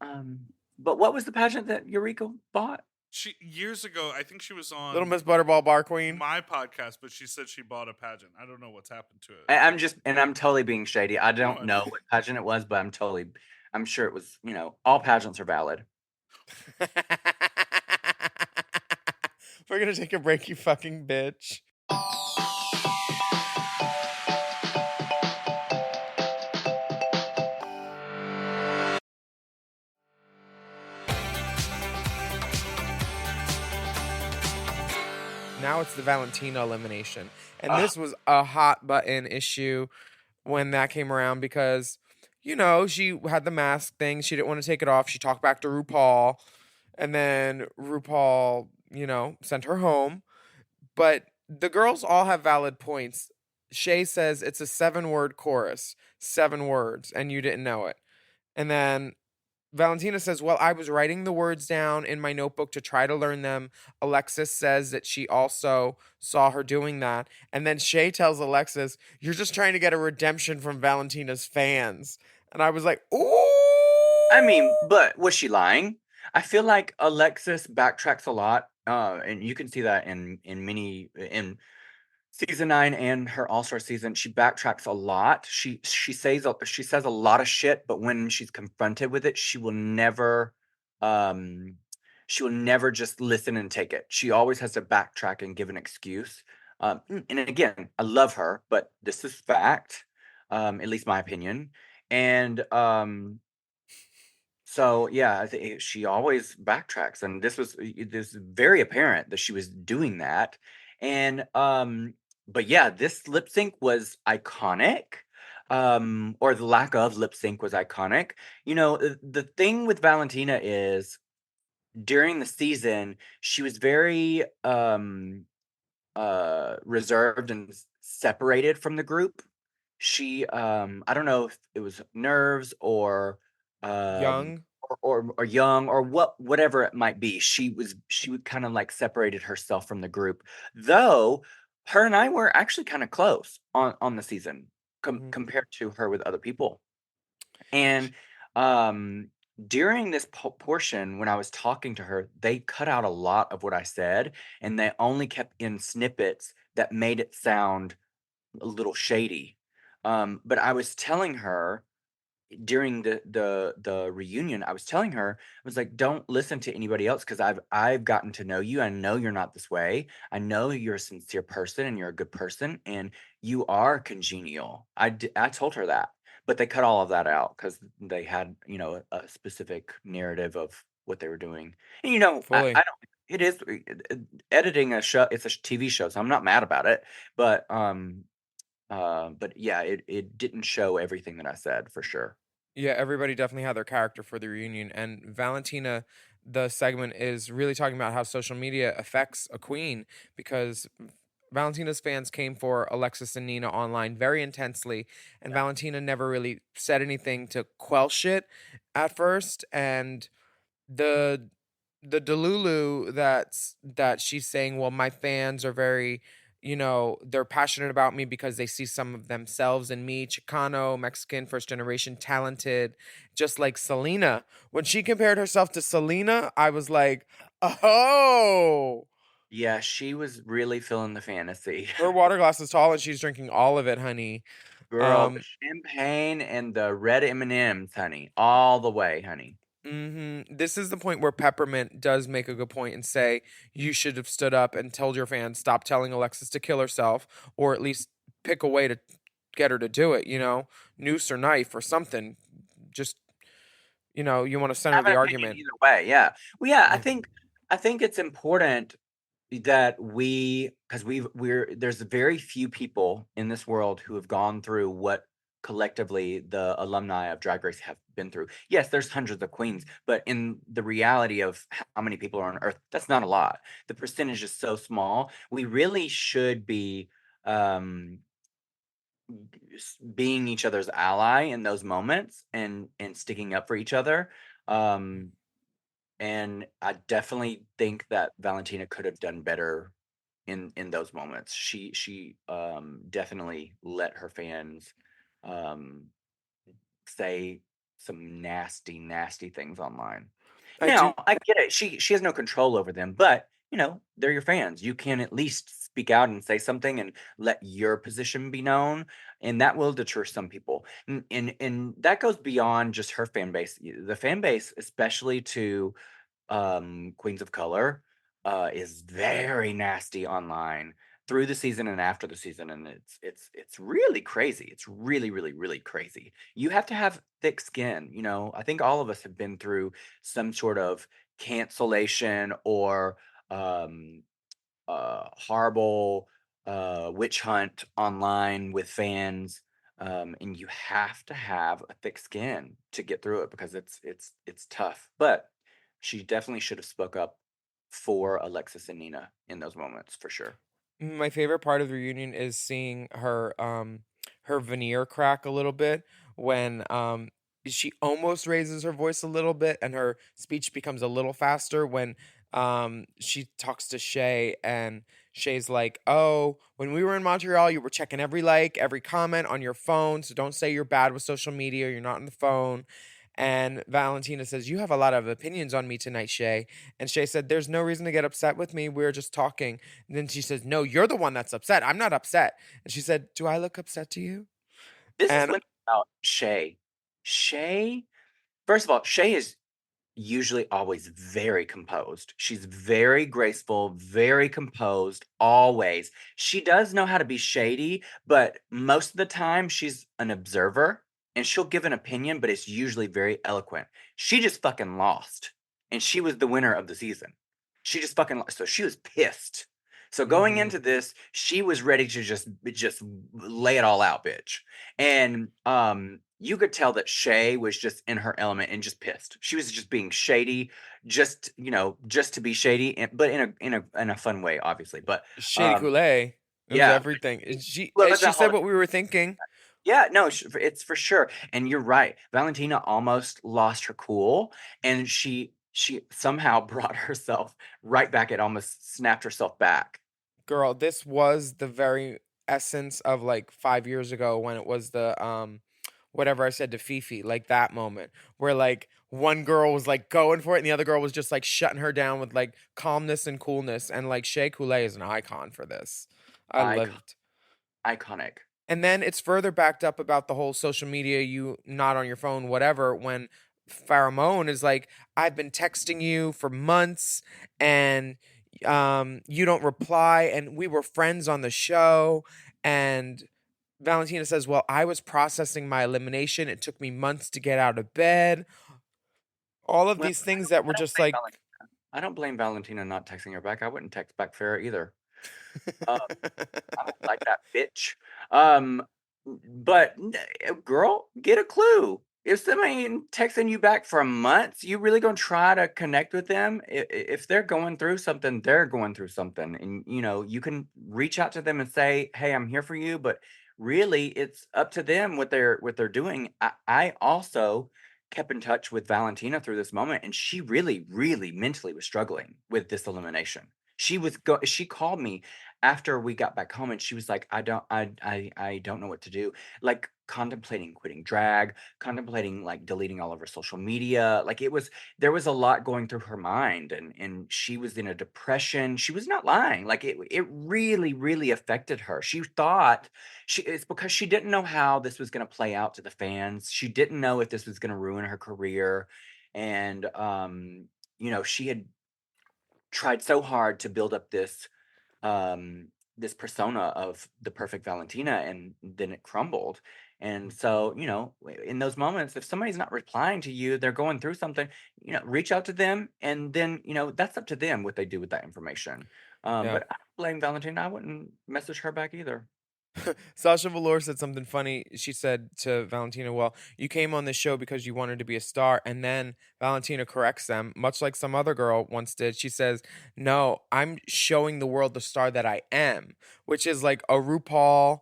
But what was the pageant that Eureka bought? She years ago, I think she was on Little Miss Butterball Bar Queen. my podcast, but she said she bought a pageant. I don't know what's happened to it. I'm totally being shady. I don't I know know. what pageant it was, but I'm sure it was, all pageants are valid. We're gonna take a break, you fucking bitch. Now it's the Valentina elimination. And this was a hot button issue when that came around because, she had the mask thing. She didn't want to take it off. She talked back to RuPaul. And then RuPaul, sent her home. But the girls all have valid points. Shay says it's a 7-word chorus, 7 words, and you didn't know it. And then Valentina says, well, I was writing the words down in my notebook to try to learn them. Alexis says that she also saw her doing that. And then Shay tells Alexis, you're just trying to get a redemption from Valentina's fans. And I was like, ooh. I mean, but was she lying? I feel like Alexis backtracks a lot, and you can see that in season 9 and her All-Star season. She backtracks a lot. She says a lot of shit, but when she's confronted with it, um she will never just listen and take it. She always has to backtrack and give an excuse. And again, I love her, but this is fact, at least my opinion. And so yeah, I think she always backtracks, and this very apparent that she was doing that. And but yeah, this lip sync was iconic. Or the lack of lip sync was iconic. The thing with Valentina is during the season, she was very reserved and separated from the group. She I don't know if it was nerves um Young. or young or whatever it might be. She would kind of like separated herself from the group. Though her and I were actually kind of close on the season Mhm. compared to her with other people. And um during this portion when I was talking to her, they cut out a lot of what I said, and they only kept in snippets that made it sound a little shady. But I was telling her during the reunion, I was telling her, I was like, don't listen to anybody else because I've gotten to know you. I know you're not this way. I know you're a sincere person and you're a good person and you are congenial. I told her that, but they cut all of that out because they had a specific narrative of what they were doing. And I Fully. don't. It is editing a show. It's a TV show, so I'm not mad about it. But yeah, it didn't show everything that I said for sure. Yeah, everybody definitely had their character for the reunion. And Valentina, the segment is really talking about how social media affects a queen because Valentina's fans came for Alexis and Nina online very intensely, and Yeah. Valentina never really said anything to quell shit at first. And the Delulu that she's saying, well, my fans are very, they're passionate about me because they see some of themselves in me, Chicano, Mexican, first generation, talented, just like Selena. When she compared herself to Selena, I was like, oh, Yeah, she was really feeling the fantasy. her water glass is tall and she's drinking all of it, honey. Girl, the Um, champagne and the red M&Ms, honey, all the way, honey. This is the point where Peppermint does make a good point and say you should have stood up and told your fans stop telling Alexis to kill herself, or at least pick a way to get her to do it. Noose or knife or something. Just you want to center Have an the opinion argument. either way, yeah. Well, yeah, I Yeah. think it's important that because there's very few people in this world who have gone through what collectively the alumni of Drag Race have been through. Yes, there's hundreds of queens, but in the reality of how many people are on Earth, that's not a lot. The percentage is so small. We really should be um being each other's ally in those moments and sticking up for each other. Um and I definitely think that Valentina could have done better in those moments. She definitely let her fans um say some nasty things online. I Now, do. I get it. She has no control over them, but they're your fans. You can at least speak out and say something and let your position be known, and that will deter some people. And that goes beyond just her fan base. The fan base, especially to Queens of Color, is very nasty online through the season and after the season, and it's really crazy. It's really, really, really crazy. You have to have thick skin. I think all of us have been through some sort of cancellation or um, horrible witch hunt online with fans. And you have to have a thick skin to get through it because it's tough. But she definitely should have spoke up for Alexis and Nina in those moments for sure. My favorite part of the reunion is seeing her veneer crack a little bit when she almost raises her voice a little bit and her speech becomes a little faster when she talks to Shay, and Shay's like, "Oh, when we were in Montreal, you were checking every like, every comment on your phone, so don't say you're bad with social media, you're not on the phone." And Valentina says, "You have a lot of opinions on me tonight, Shay." And Shay said, "There's no reason to get upset with me. We're just talking." And then she says, "No, you're the one that's upset. I'm not upset." And she said, "Do I look upset to you?" This is And when about Shay. Shay, first of all, Shay is usually always very composed. She's very graceful, very composed, always. She does know how to be shady, but most of the time she's an observer and she'll give an opinion, but it's usually very eloquent. She just fucking lost and she was the winner of the season. She just fucking lost. So she was pissed. So going Mhm. into this, she was ready to just lay it all out, bitch. And you could tell that Shay was just in her element and just pissed. She was just being shady, just to be shady, but in a fun way, obviously. But Shady Coulee. It was yeah, everything. well, And that's she that said whole what we were thinking. yeah, no, it's for sure. And you're right. Valentina almost lost her cool, and she somehow brought herself right back. It almost snapped herself back. Girl, this was the very essence of like 5 years ago when it was the whatever I said to Fifi, like that moment where like one girl was like going for it and the other girl was just like shutting her down with like calmness and coolness. And like Shea Coulee is an icon for this. I Icon, loved. iconic. And then it's further backed up about the whole social media, you not on your phone, whatever, when Pheromone is like, "I've been texting you for months and you don't reply, and we were friends on the show." And Valentina says, "Well, I was processing my elimination. It took me months to get out of bed." All of Well, these things that were I don't just blame like Valentina. I don't blame Valentina not texting her back. I wouldn't text back Farrah either. Uh, I don't like that bitch. Um, but girl, get a clue. If somebody ain't texting you back for months, you really gonna try to connect with them? If they're going through something, they're going through something, and you can reach out to them and say, "Hey, I'm here for you." But really, it's up to them what they're doing. I also kept in touch with Valentina through this moment, and she really, really mentally was struggling with this elimination. She called me after we got back home and she was like, I don't know what to do. Like contemplating quitting drag, contemplating like deleting all of her social media. Like there was a lot going through her mind, and she was in a depression. She was not lying. Like it really, really affected her. She thought it's because she didn't know how this was gonna play out to the fans. She didn't know if this was gonna ruin her career. And she had tried so hard to build up um this persona of the perfect Valentina, and then it crumbled. And so, in those moments, if somebody's not replying to you, they're going through something, reach out to them, and then, that's up to them what they do with that information. yeah. But I don't blame Valentina. I wouldn't message her back either. Sasha Velour said something funny. She said to Valentina, "Well, you came on this show because you wanted to be a star." And then Valentina corrects them, much like some other girl once did. She says, "No, I'm showing the world the star that I am," which is like a RuPaul.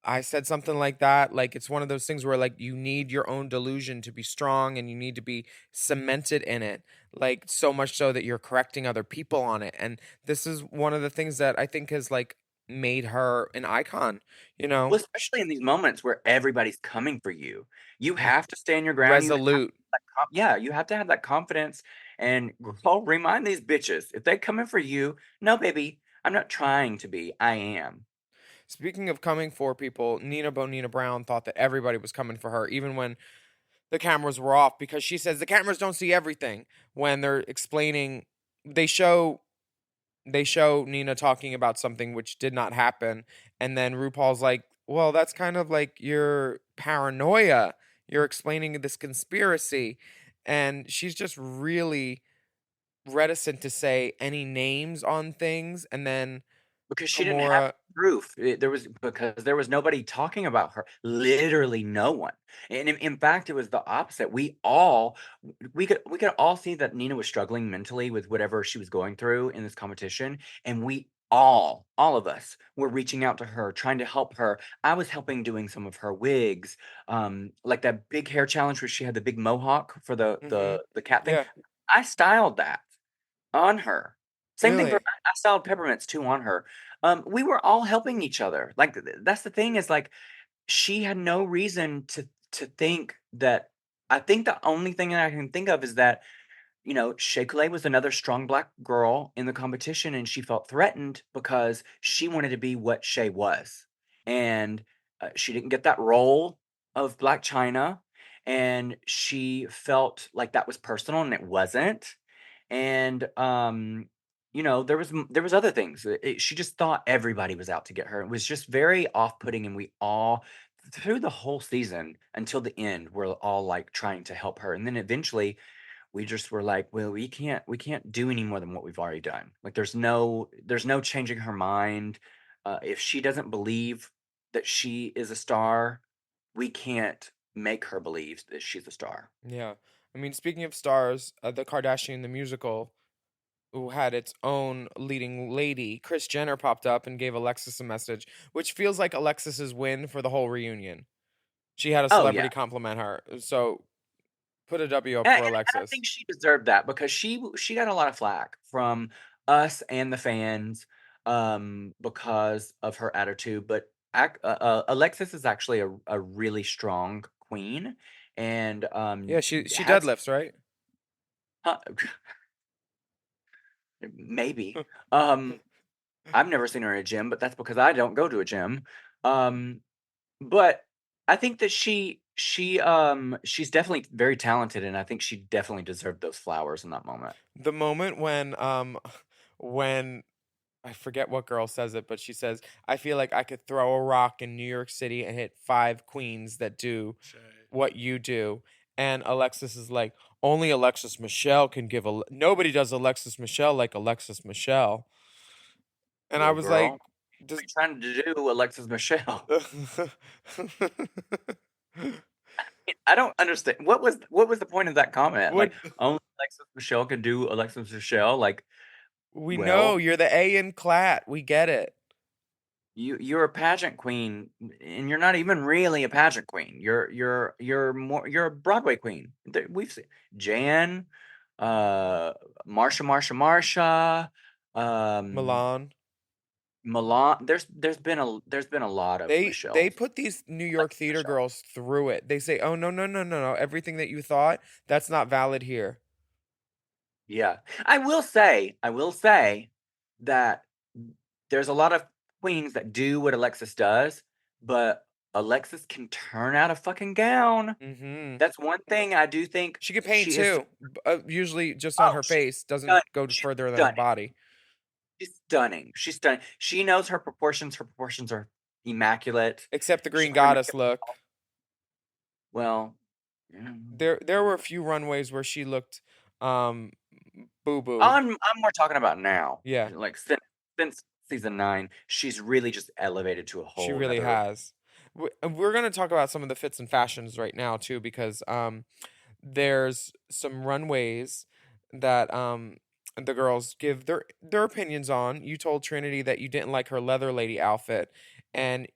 I said something like that. Like it's one of those things where like you need your own delusion to be strong and you need to be cemented in it. Like so much so that you're correcting other people on it. And this is one of the things that I think has like made her an icon, you Well, know? especially in these moments where everybody's coming for you. You have to stand your ground. You have Resolute. that yeah, you have to have that confidence And girl, remind these bitches if they coming for you, no, baby, I'm not trying to be. I am. Speaking of coming for people, Nina Bonina Brown thought that everybody was coming for her, even when the cameras were off, because she says the cameras don't see everything when they're explaining. They show Nina talking about something which did not happen, and then RuPaul's like, "Well, that's kind of like your paranoia. You're explaining this conspiracy," and she's just really reticent to say any names on things, and then Because she didn't have Gamora. proof. Because there was nobody talking about her. Literally no one. And in fact, it was the opposite. We could all see that Nina was struggling mentally with whatever she was going through in this competition, and we all of us were reaching out to her, trying to help her. I was helping doing some of her wigs, like that big hair challenge where she had the big mohawk for the Mm-hmm. the the cat thing. Yeah, I styled that on her. Same thing for really. I styled peppermints too on her. We were all helping each other. Like that's the thing is like she had no reason to think that. I think the only thing that I can think of is that Shea Coulee was another strong black girl in the competition, and she felt threatened because she wanted to be what Shea was, and she didn't get that role of Black China, and she felt like that was personal, and it wasn't. And there was other things. She just thought everybody was out to get her. It was just very off-putting, and we all through the whole season until the end, we're all like trying to help her, and then eventually we just were like, well, we can't do any more than what we've already done. Like there's no changing her mind. If she doesn't believe that she is a star, we can't make her believe that she's a star. Yeah. I mean, speaking of stars, the Kardashian the musical, who had its own leading lady, Kris Jenner popped up and gave Alexis a message, which feels like Alexis's win for the whole reunion. She had a Oh yeah. celebrity compliment her. So put a W up for And I Alexis. think she deserved that because she got a lot of flack from us and the fans because of her attitude. But Alexis is actually a really strong queen and Yeah, she has deadlifts, right? huh, maybe. Um, I've never seen her in a gym, but that's because I don't go to a gym. Um, but I think that she's definitely very talented, and I think she definitely deserved those flowers in that moment. The moment when I forget what girl says it, but she says, "I feel like I could throw a rock in New York City and hit 5 queens that do Shay. what you do." And Alexis is like, "Only Alexis Michelle can give a nobody does Alexis Michelle like Alexis Michelle." And I Well, was like, girl, what are "Does you trying to do, Alexis Michelle? I don't understand. What was the point of that comment? what Like, only Alexis Michelle can do Alexis Michelle. Like, we know well, you're the A in clat. We get it." you're a pageant queen, and you're not even really a pageant queen. You're a Broadway queen. We've seen Jan, uh, Marsha, um, Milan. Milan. There's been a lot of They Michelles. put these New York Alexis theater Michelle. girls through it. They say, "Oh, no, no, no, no, no. Everything that you thought, that's not valid here." Yeah. I will say that there's a lot of queens that do what Alexis does, but Alexis can turn out a fucking gown. Mhm. That's one thing I do think She can paint she is. too. Usually just on Oh, her she's face, doesn't stunning. go She's further than her stunning. body. She's stunning. She's stunning. She knows her proportions. Her proportions are immaculate. Except the She green knows her goddess makeup. look. Well, yeah. There were a few runways where she looked um boo boo. I'm more talking about now. Yeah, Like since season 9, she's really just elevated to a she whole really nother. has. We're going to talk about some of the fits and fashions right now too, because there's some runways that the girls give their opinions on. You told Trinity that you didn't like her leather lady outfit, and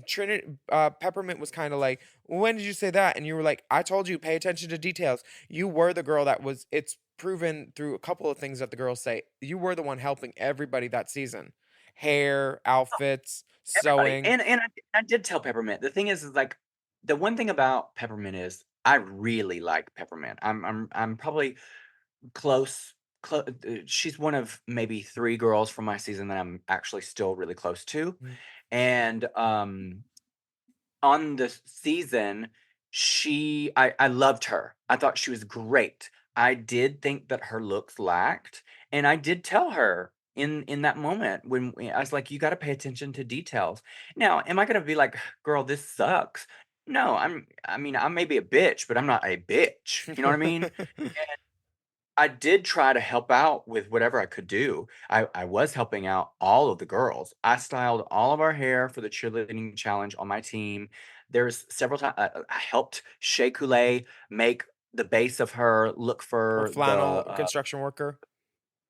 Trinity Peppermint was kind of like, "When did you say that?" And you were like, "I told you, pay attention to details." You were the girl that was. It's proven through a couple of things that the girls say. You were the one helping everybody that season. Hair, outfits, Everybody. sewing. And I did tell Peppermint. The thing is like the one thing about Peppermint is I really like Peppermint. I'm probably close. She's one of maybe 3 girls from my season that I'm actually still really close to, Mm. and, on the season, I loved her. I thought she was great. I did think that her looks lacked, and I did tell her in that moment when I was like, "You gotta pay attention to details." Now, am I gonna be like, "Girl, this sucks?" No, I mean, I may be a bitch, but I'm not a bitch, you know what I mean? I did try to help out with whatever I could do. I was helping out all of the girls. I styled all of our hair for the cheerleading challenge on my team. There's several times I helped Shea Coulee make the base of her look Her for the flannel construction worker.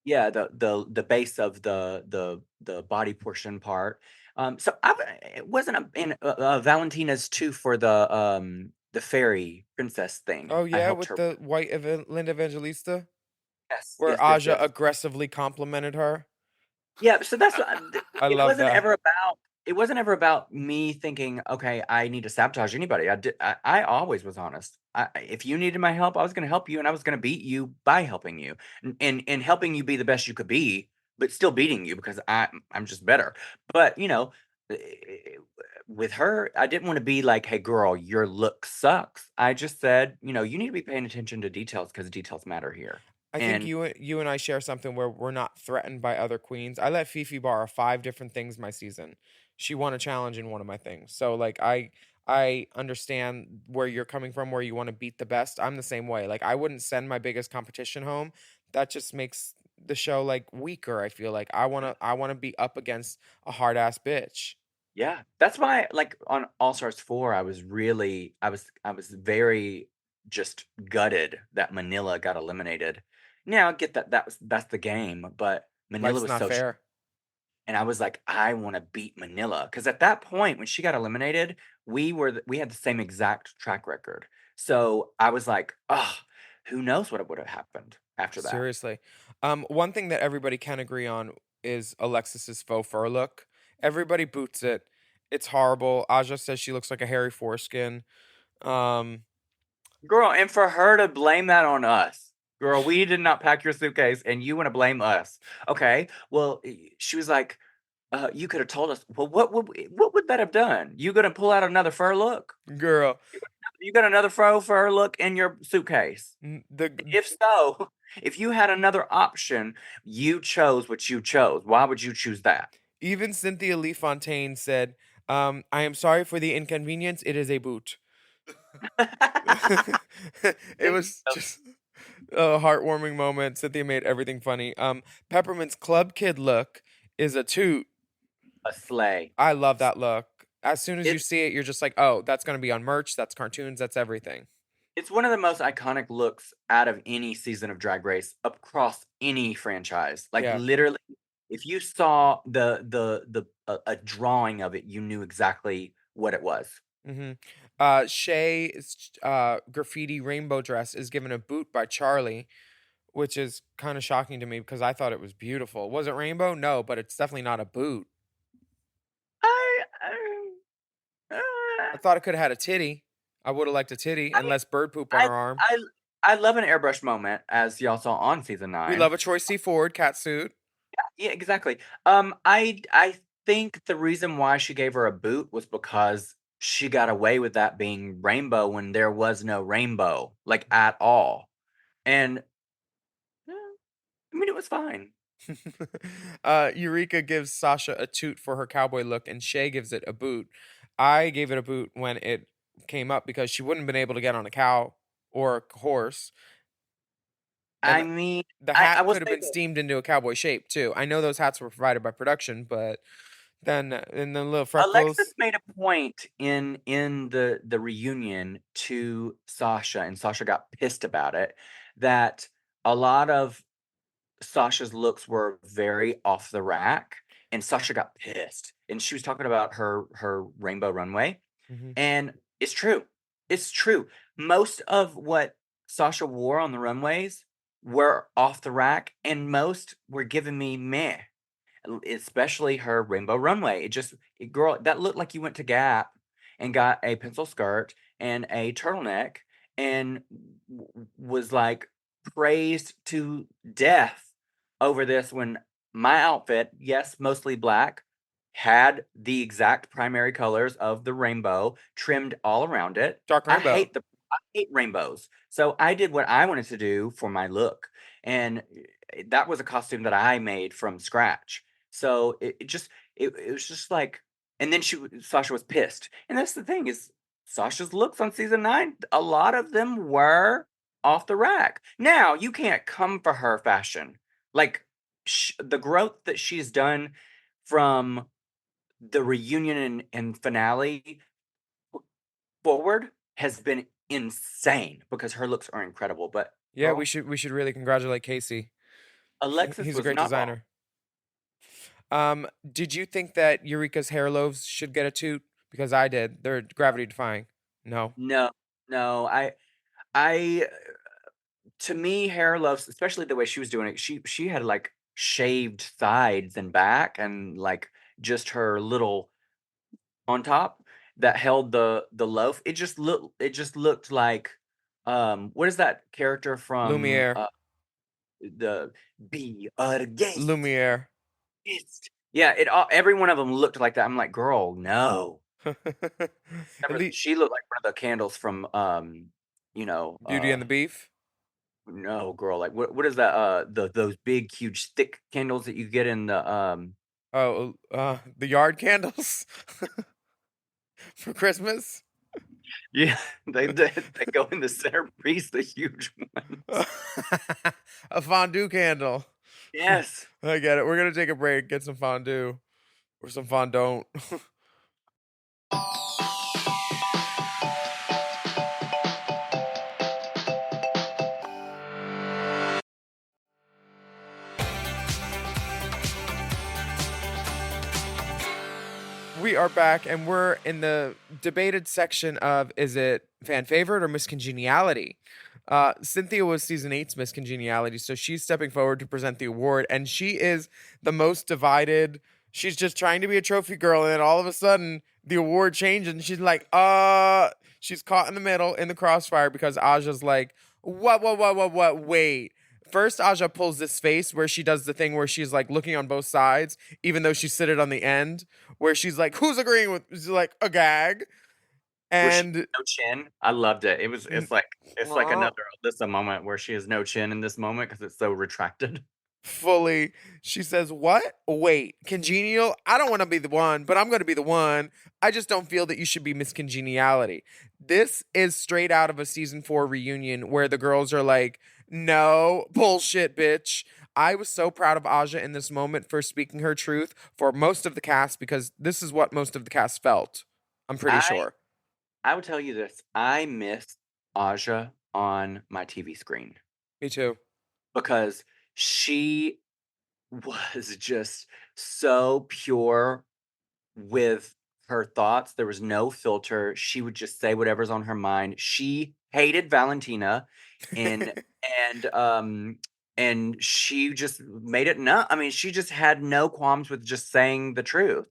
yeah, the base of the body portion part. So it wasn't in Valentina's too for the fairy princess thing. Oh I yeah, helped with her. the white Linda Evangelista, Yes, where yes, yes, Aja yes. aggressively complimented her. Yeah, so that's what I love that. it wasn't ever about me thinking, "Okay, I need to sabotage anybody." I always was honest. If you needed my help, I was gonna help you, and I was gonna beat you by helping you, and helping you be the best you could be, but still beating you because I'm just better. But, eh, with her, I didn't wanna be like, "Hey, girl, your look sucks." I just said, "You need to be paying attention to details because details matter here." I think And you and I share something where we're not threatened by other queens. I let Fifi borrow 5 different things my season. She won a challenge in one of my things. So like I understand where you're coming from, where you want to beat the best. I'm the same way. Like I wouldn't send my biggest competition home. That just makes the show like weaker. I feel like I want to be up against a hard ass bitch. Yeah, that's why, like, on All Stars 4, I was very just gutted that Manila got eliminated. Now, I get that that's the game, but Manila Life's was not so sh fair. and I was like, "I wanna beat Manila because at that point, when she got eliminated, we had the same exact track record. So, I was like, "Ugh, who knows what would have happened after that." Seriously. One thing that everybody can agree on is Alexis's faux fur look. Everybody boots it. It's horrible. Aja says she looks like a hairy foreskin. Um, Girl, and for her to blame that on us. Girl, we did not pack your suitcase and you wanna blame us. Okay, well, she was like, "You could have told us." Well, what would that have done? You gonna pull out another fur look? girl, You got another faux fur look in your suitcase? the If so, if you had another option, you chose what you chose. Why would you choose that? even Cynthia Lee Fontaine said, "I am sorry for the inconvenience. It is a boot." It was just a heartwarming moment. Cynthia made everything funny. Peppermint's club kid look is a toot. A sleigh. I love that look. As soon as you It's see it, you're just like, oh, that's gonna be on merch, that's cartoons, that's everything. It's one of the most iconic looks out of any season of Drag Race across any franchise. Like, Yeah. literally, if you saw a drawing of it, you knew exactly what it was. Mm-hmm. Shay's graffiti rainbow dress is given a boot by Charlie, which is kind of shocking to me because I thought it was beautiful. Was it rainbow? No, but it's definitely not a boot. I I thought it could have had a titty. I would have liked a titty I and mean, less bird poop on I her arm. I I love an airbrush moment, as y'all saw on season We 9. love a Troy C. Ford catsuit. Yeah, exactly. I think the reason why she gave her a boot was because she got away with that being rainbow when there was no rainbow, like, at all. And, eh, I mean, it was fine. Eureka gives Sasha a toot for her cowboy look, and Shay gives it a boot. I gave it a boot when it came up because she wouldn't have been able to get on a cow or a horse, I and mean, the I hat will could have say been this. steamed into a cowboy shape too. I know those hats were provided by production, but then and the little Alexis freckles. made a point in the reunion to Sasha, and Sasha got pissed about it, that a lot of Sasha's looks were very off the rack, and Sasha got pissed. And she was talking about her rainbow runway, Hmm. and it's true. It's true. Most of what Sasha wore on the runways were off the rack, and most were giving me meh. Especially her rainbow runway. Girl, that looked like you went to Gap and got a pencil skirt and a turtleneck and was like praised to death over this when my outfit, yes, mostly black, had the exact primary colors of the rainbow trimmed all around it. Dark rainbow. I hate rainbows. So I did what I wanted to do for my look. And that was a costume that I made from scratch. So it was just like, and then Sasha was pissed. And that's the thing is Sasha's looks on season 9, a lot of them were off the rack. Now, you can't come for her fashion. Like the growth that she's done from the reunion and finale forward has been insane because her looks are incredible. But Yeah, girl, we should really congratulate Casey. Alexis He's was a great not designer. Did you think that Eureka's hair loaves should get a toot? Because I did. They're gravity defying. No. No, no, I to me, hair loves, especially the way she was doing it. She had like shaved sides and back, and like just her little on top that held the loaf. It just looked like what is that character from Lumiere. the Be Against Lumiere. It? Yeah, every one of them looked like that. I'm like, girl, no. At least She looked like one of the candles from Beauty and the Beef. no, girl, like what is that those big huge thick candles that you get in the The yard candles for Christmas. yeah, they go in the centerpiece, the huge one. A fondue candle. Yes. I get it. We're gonna take a break, get some fondue or some fondant. We are back, and we're in the debated section of, is it fan favorite or Miss Congeniality? Cynthia was season 8's Miss Congeniality, so she's stepping forward to present the award, and she is the most divided. She's just trying to be a trophy girl, and then all of a sudden, the award changes, and she's like, she's caught in the middle, in the crossfire, because Aja's like, what, wait. First, Aja pulls this face where she does the thing where she's like looking on both sides, even though she's seated on the end, where she's like, who's agreeing with, she's like, a gag. And no chin. I loved it. It's like another Alyssa moment where she has no chin in this moment because it's so retracted. fully, she says, what? Wait, congenial? I don't want to be the one, but I'm going to be the one. I just don't feel that you should be Miss Congeniality. This is straight out of a season 4 reunion where the girls are like, no, bullshit, bitch. I was so proud of Aja in this moment for speaking her truth for most of the cast, because this is what most of the cast felt. I'm pretty sure. I will tell you this. I miss Aja on my TV screen Me too. because she was just so pure with her thoughts. There was no filter. She would just say whatever's on her mind. She hated Valentina and and she just made it I mean, she just had no qualms with just saying the truth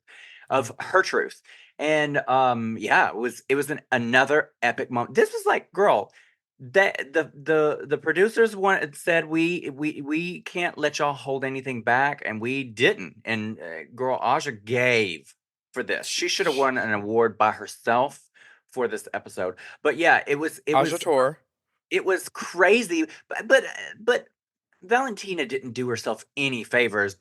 of her truth. And yeah, it was another epic moment. This was like, girl, that the producers said we can't let y'all hold anything back, and we didn't. And girl, Aja gave for this. She should have won an award by herself for this episode. But yeah, Aja Tour. it was crazy. But Valentina didn't do herself any favors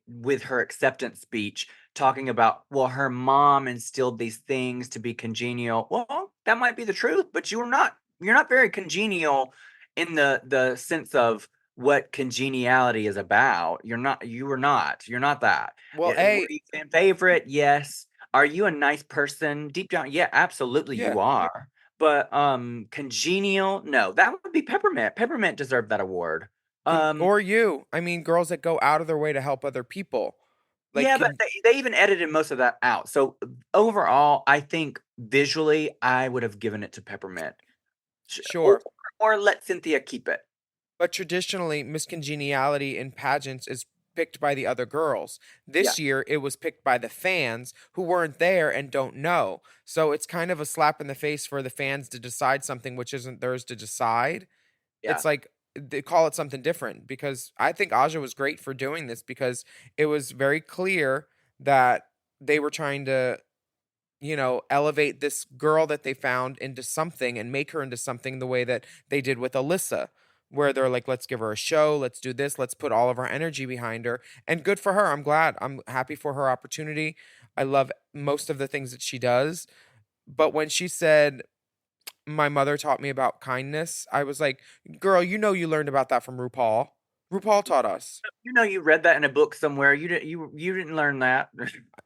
with her acceptance speech talking about, well, her mom instilled these things to be congenial. Well, that might be the truth, but you're not very congenial in the sense of what congeniality is about. You're not that. Well, Were you a fan favorite? Yes. Are you a nice person deep down? Yeah, absolutely you are. But congenial? No, that would be Peppermint. Peppermint deserved that award. Or you. I mean, girls that go out of their way to help other people. Like, yeah, but they even edited most of that out. So overall, I think visually, I would have given it to Peppermint. Sure. Or let Cynthia keep it. But traditionally, Miss Congeniality in pageants is picked by the other girls. This year, it was picked by the fans who weren't there and don't know. So it's kind of a slap in the face for the fans to decide something which isn't theirs to decide. Yeah. It's like, they call it something different, because I think Aja was great for doing this, because it was very clear that they were trying to, elevate this girl that they found into something and make her into something the way that they did with Alyssa, where they're like, let's give her a show, let's do this, let's put all of our energy behind her. And good for her. I'm glad. I'm happy for her opportunity. I love most of the things that she does. But when she said, my mother taught me about kindness, I was like, girl, you learned about that from RuPaul. RuPaul taught us. You read that in a book somewhere. You didn't learn that.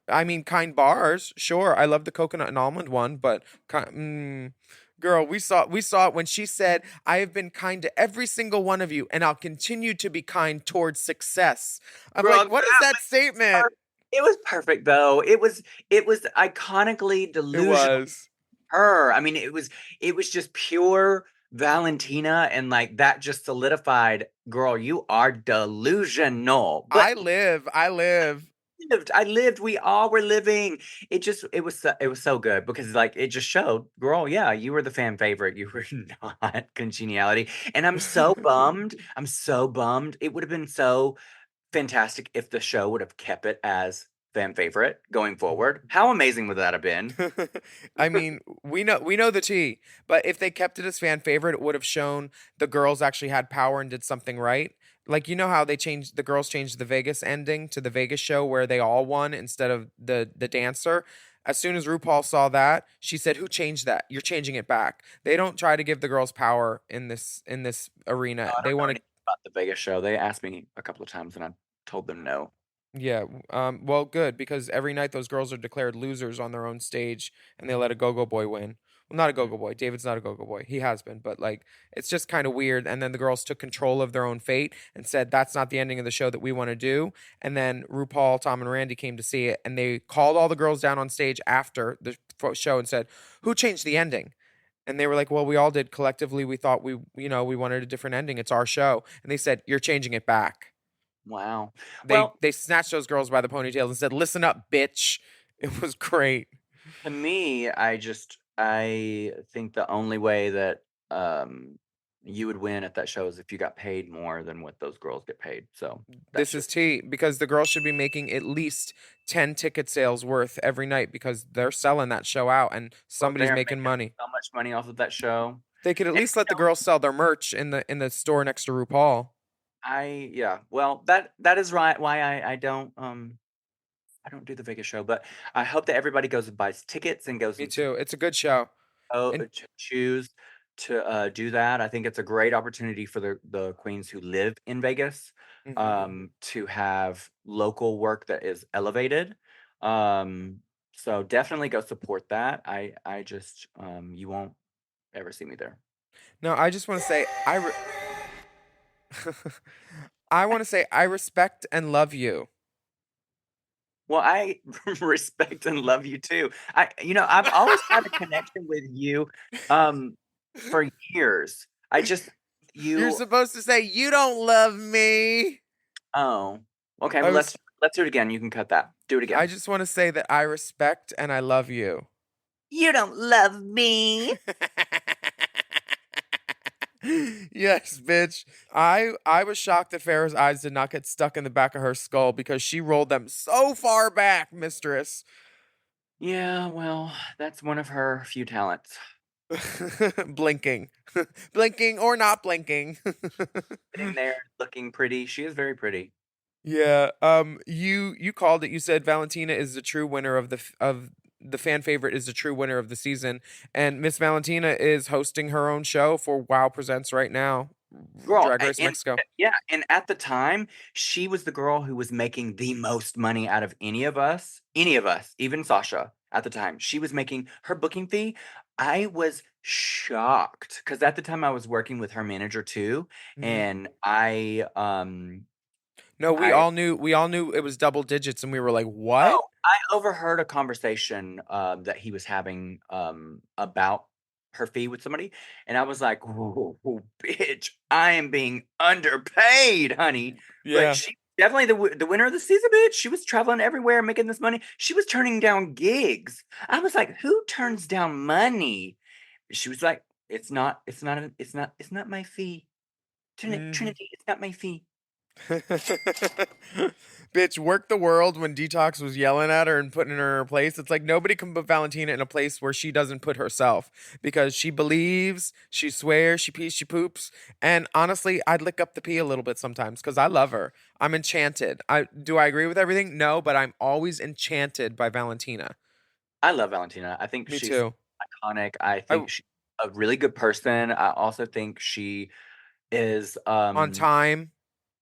I mean, kind bars, sure. I love the coconut and almond one, but girl, we saw it when she said, "I have been kind to every single one of you, and I'll continue to be kind towards success." I'm Girl, like, what is that statement? It was perfect though. It was iconically It delusional. was. Her. I mean, it was just pure Valentina, and like that just solidified, girl, you are delusional. But I live. I lived. We all were living. It was so good because like it just showed, girl, yeah, you were the fan favorite. You were not Congeniality. And I'm so bummed. I'm so bummed. It would have been so fantastic if the show would have kept it as fan favorite going forward. How amazing would that have been? I mean, we know the tea, but if they kept it as fan favorite, it would have shown the girls actually had power and did something right. Like, how the girls changed the Vegas ending to the Vegas show where they all won instead of the dancer. As soon as RuPaul saw that, she said, "Who changed that? You're changing it back." They don't try to give the girls power in this arena. I They don't know want to. anything about the Vegas show. They asked me a couple of times and I told them no. Yeah, well, good, because every night those girls are declared losers on their own stage, and they let a go-go boy win. Well, not a go-go boy. David's not a go-go boy. He has been, but like, it's just kind of weird. And then the girls took control of their own fate and said, "That's not the ending of the show that we want to do." And then RuPaul, Tom, and Randy came to see it, and they called all the girls down on stage after the show and said, "Who changed the ending?" And they were like, "Well, we all did collectively. We thought we wanted a different ending. It's our show." And they said, "You're changing it back." Wow. They Well, they snatched those girls by the ponytails and said, "Listen up, bitch." It was great. to me, I think the only way that you would win at that show is if you got paid more than what those girls get paid. So that's This is tea, because the girls should be making at least 10 ticket sales worth every night, because they're selling that show out and somebody's they're making money. so much money off of that show. They could at And, least let the girls sell their merch in the store next to RuPaul. yeah. Well, that is right. Why I don't do the Vegas show, but I hope that everybody goes and buys tickets and goes Me and too. It's a good show. And choose to do that. I think it's a great opportunity for the queens who live in Vegas to have local work that is elevated. So definitely go support that. I just you won't ever see me there. no, I just want to say I want to say I respect and love you. Well, I respect and love you too. I've always had a connection with you for years. You're You supposed to say, "You don't love me." oh, okay, I well, was let's do it again. You can cut that. Do it again. I just want to say that I respect and I love you. You don't love me. Yes, bitch. I was shocked that Farrah's eyes did not get stuck in the back of her skull, because she rolled them so far back, mistress. Yeah, well, that's one of her few talents. Blinking. Blinking or not blinking. Sitting there looking pretty. She is very pretty. Yeah. You called it. You said Valentina is the true winner of the fan favorite, is the true winner of the season, and Miss Valentina is hosting her own show for WoW Presents right now. Girl, Drag Race Mexico. yeah, and at the time, she was the girl who was making the most money out of any of us, even Sasha at the time. She was making her booking fee. I was shocked because at the time I was working with her manager too, Mhm. and I No, we I all knew it was double digits, and we were like, "What?" oh, I overheard a conversation that he was having about her fee with somebody, and I was like, "Oh, bitch, I am being underpaid, honey." Yeah. But she definitely the winner of the season, bitch. She was traveling everywhere making this money. She was turning down gigs. I was like, "Who turns down money?" She was like, it's not my fee." Trinity, it's not my fee. Bitch, work the world when Detox was yelling at her and putting her in her place. It's like nobody can put Valentina in a place where she doesn't put herself because she believes, she swears, she pees, she poops. And honestly, I'd lick up the pee a little bit sometimes because I love her. I'm enchanted. Do I agree with everything? No, but I'm always enchanted by Valentina. I love Valentina. I think Me she's too. iconic. I I think she's a really good person. I also think she is on time.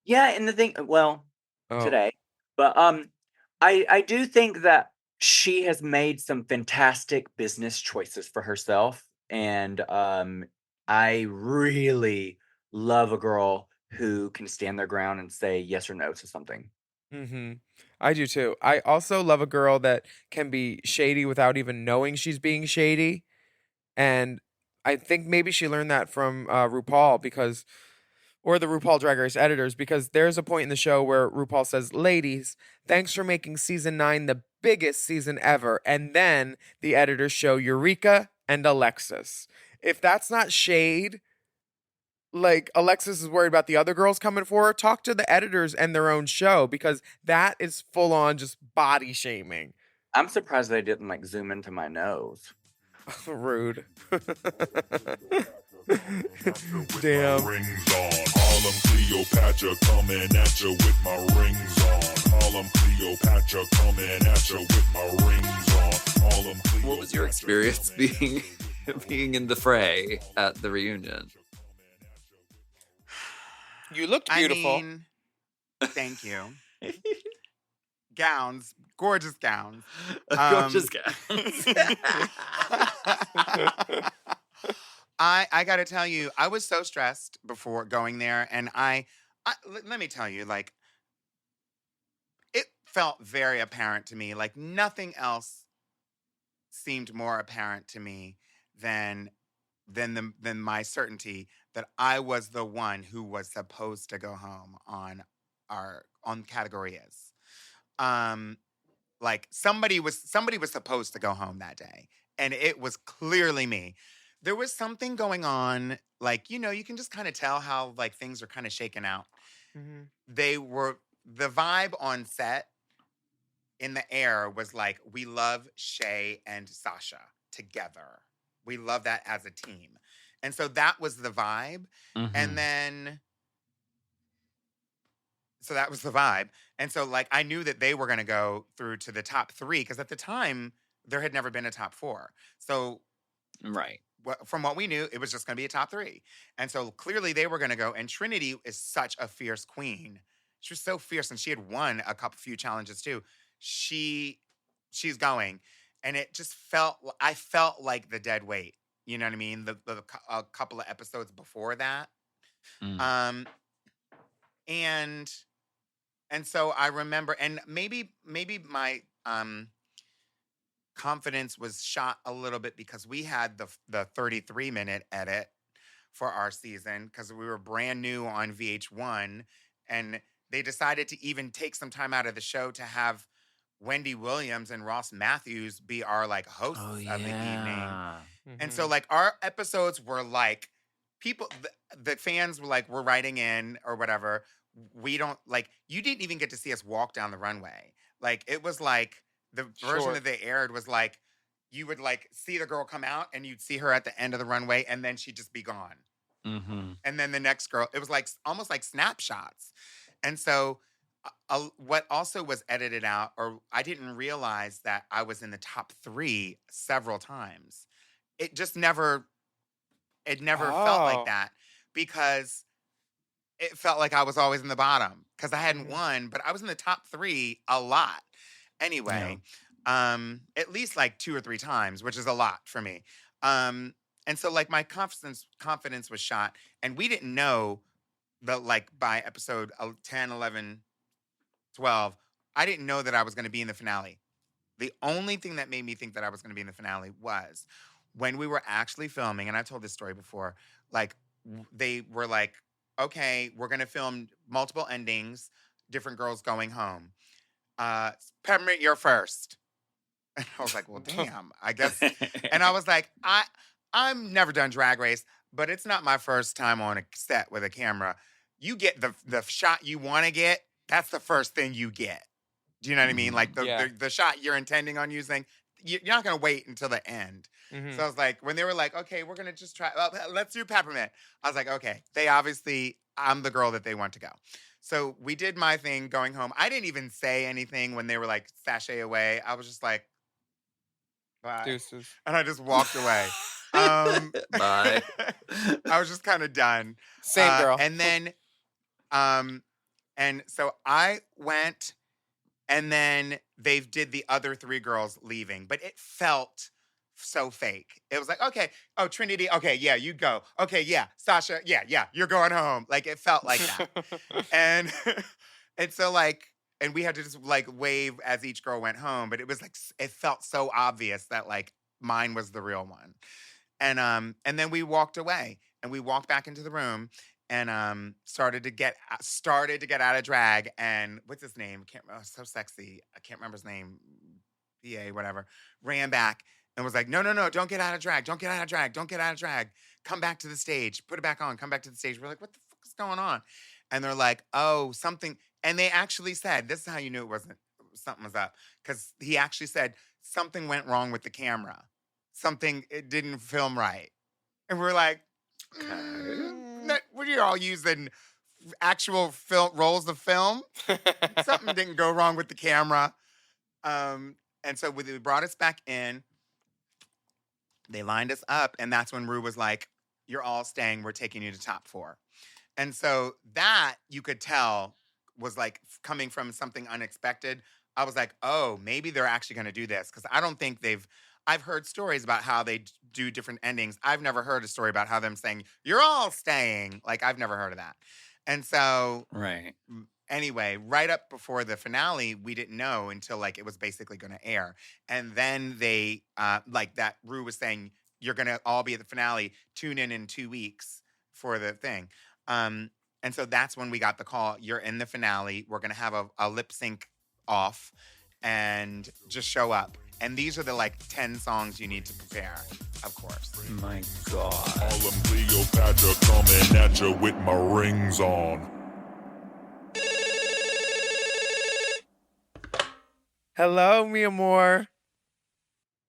yeah, and the thing well, Oh. today. But I do think that she has made some fantastic business choices for herself. And I really love a girl who can stand their ground and say yes or no to something. Mm-hmm. I do too. I also love a girl that can be shady without even knowing she's being shady. And I think maybe she learned that from RuPaul or the RuPaul Drag Race editors, because there's a point in the show where RuPaul says, "Ladies, thanks for making season 9 the biggest season ever." And then the editors show Eureka and Alexis. If that's not shade, like Alexis is worried about the other girls coming for her, talk to the editors and their own show, because that is full on just body shaming. I'm surprised they didn't like zoom into my nose. Rude. With Damn. my rings on. Harlem Cleopatra coming at you with my rings on. Harlem Cleopatra coming at you with my rings on. Harlem Cleopatra. What was your experience being in the fray at the reunion? You looked beautiful. I mean, thank you. Gowns, gorgeous gowns. Gorgeous gowns. I got to tell you, I was so stressed before going there, and let me tell you, like, it felt very apparent to me. Like nothing else seemed more apparent to me than my certainty that I was the one who was supposed to go home on category is. Like somebody was supposed to go home that day, and it was clearly me. There was something going on, like, you can just kind of tell how like things are kind of shaken out. Mm-hmm. The vibe on set in the air was like, we love Shay and Sasha together. We love that as a team. And so that was the vibe. And then so that was the vibe. And so like I knew that they were going to go through to the top 3 because at the time there had never been a top 4. So Right. from what we knew, it was just going to be a top 3. And so clearly they were going to go. And Trinity is such a fierce queen. She was so fierce, and she had won a few challenges too. She's going, and it just I felt like the dead weight. You know what I mean? A couple of episodes before that. Mm. And so I remember, and maybe my confidence was shot a little bit because we had the 33-minute edit for our season because we were brand new on VH1, and they decided to even take some time out of the show to have Wendy Williams and Ross Matthews be our like hosts of the evening. Mm-hmm. And so like our episodes were like people, the fans were like, we're writing in or whatever. We don't like, you didn't even get to see us walk down the runway. Like it was like the version that they aired was like, you would like see the girl come out and you'd see her at the end of the runway and then she'd just be gone. And then the next girl, it was like almost like snapshots. And so what also was edited out, or I didn't realize that I was in the top 3 several times. It just never felt like that because it felt like I was always in the bottom because I hadn't won, but I was in the top 3 a lot. Anyway, at least like 2 or 3 times, which is a lot for me. And so like my confidence was shot, and we didn't know that like by episode 10, 11, 12, I didn't know that I was going to be in the finale. The only thing that made me think that I was going to be in the finale was when we were actually filming, and I've told this story before, like they were like, okay, we're going to film multiple endings, different girls going home. Peppermint, you're first. And I was like, well, damn, I guess. And I was like, I'm never done Drag Race, but it's not my first time on a set with a camera. You get the shot you want to get. That's the first thing you get. Do you know what I mean? Like the shot you're intending on using, you're not going to wait until the end. So I was like, when they were like, okay, we're going to just try, well, let's do peppermint. I was like, okay, I'm the girl that they want to go. So we did my thing going home. I didn't even say anything when they were like sashay away. I was just like, bye. Deuces. And I just walked away. Bye. I was just kind of done. Same girl. And then, and so I went, and then they did the other 3 girls leaving, but it felt so fake. It was like, okay, oh, Trinity, okay, yeah, you go. Okay, yeah, Sasha, yeah, you're going home. Like, it felt like that. and and so like, and we had to just like wave as each girl went home, but it was like, it felt so obvious that like mine was the real one. And then we walked away, and we walked back into the room, and started to get out of drag. And what's his name? So sexy. I can't remember his name. PA, whatever. Ran back and was like, no, don't get out of drag. Don't get out of drag. Don't get out of drag. Come back to the stage. Put it back on. Come back to the stage. We're like, what the fuck is going on? And they're like, oh, something. And they actually said, this is how you knew something was up. Because he actually said something went wrong with the camera. It didn't film right. And we're like, what are you all using? Actual rolls of film? Something didn't go wrong with the camera. And so they brought us back in. They lined us up, and that's when Rue was like, you're all staying. We're taking you to top 4. And so that, you could tell, was like coming from something unexpected. I was like, oh, maybe they're actually going to do this. Because I don't think I've heard stories about how they do different endings. I've never heard a story about how them saying, you're all staying. Like, I've never heard of that. And so, Right. Anyway, right up before the finale, we didn't know until like it was basically going to air. And then they, like that Rue was saying, you're going to all be at the finale, tune in 2 weeks for the thing. And so that's when we got the call, you're in the finale. We're going to have a lip sync off and just show up. And these are the like 10 songs you need to prepare, of course. My God. All them Cleopatra coming at you with my rings on. Hello, mi amor.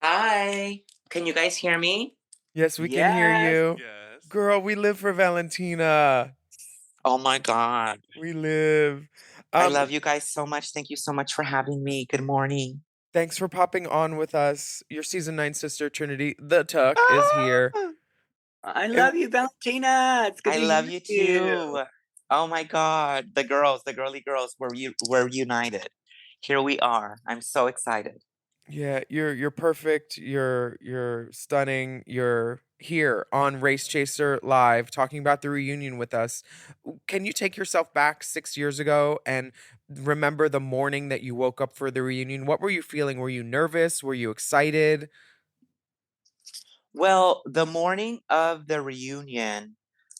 Hi. Can you guys hear me? Yes, we can hear you. Yes. Girl, we live for Valentina. Oh my God. We live. I love you guys so much. Thank you so much for having me. Good morning. Thanks for popping on with us. Your season 9 sister, Trinity The Tuck, is here. I love you, Valentina. It's good I to love hear you too. Oh my God. The girly girls were reunited. Here we are. I'm so excited. Yeah, you're perfect. You're stunning. You're here on Race Chaser Live talking about the reunion with us. Can you take yourself back 6 years ago and remember the morning that you woke up for the reunion? What were you feeling? Were you nervous? Were you excited? Well, the morning of the reunion,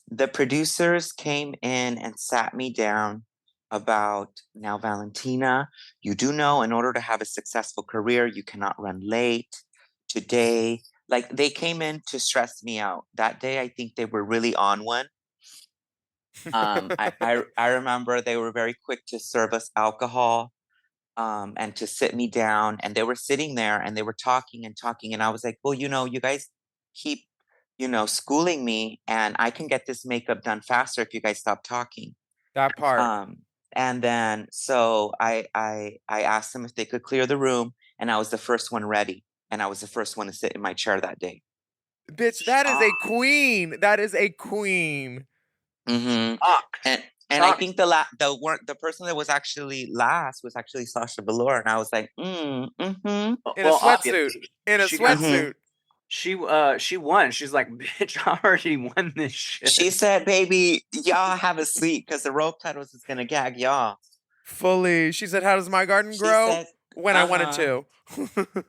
the producers came in and sat me down about, now, Valentina, you do know in order to have a successful career, you cannot run late. Today, like they came in to stress me out. That day, I think they were really on one. I remember they were very quick to serve us alcohol and to sit me down. And they were sitting there and they were talking. And I was like, well, you guys keep, schooling me, and I can get this makeup done faster if you guys stop talking. That part. And then so I asked them if they could clear the room, and I was the first one ready, and I was the first one to sit in my chair that day. Bitch, that is a queen. That is a queen. Mm-hmm. And I think the person that was actually last was actually Sasha Velour, and I was like, In a sweatsuit. In a sweatsuit. She won. She's like, bitch, I already won this shit. She said, baby, y'all have a seat because the rope titles is going to gag y'all. Fully. She said, how does my garden grow? Said, when I wanted to.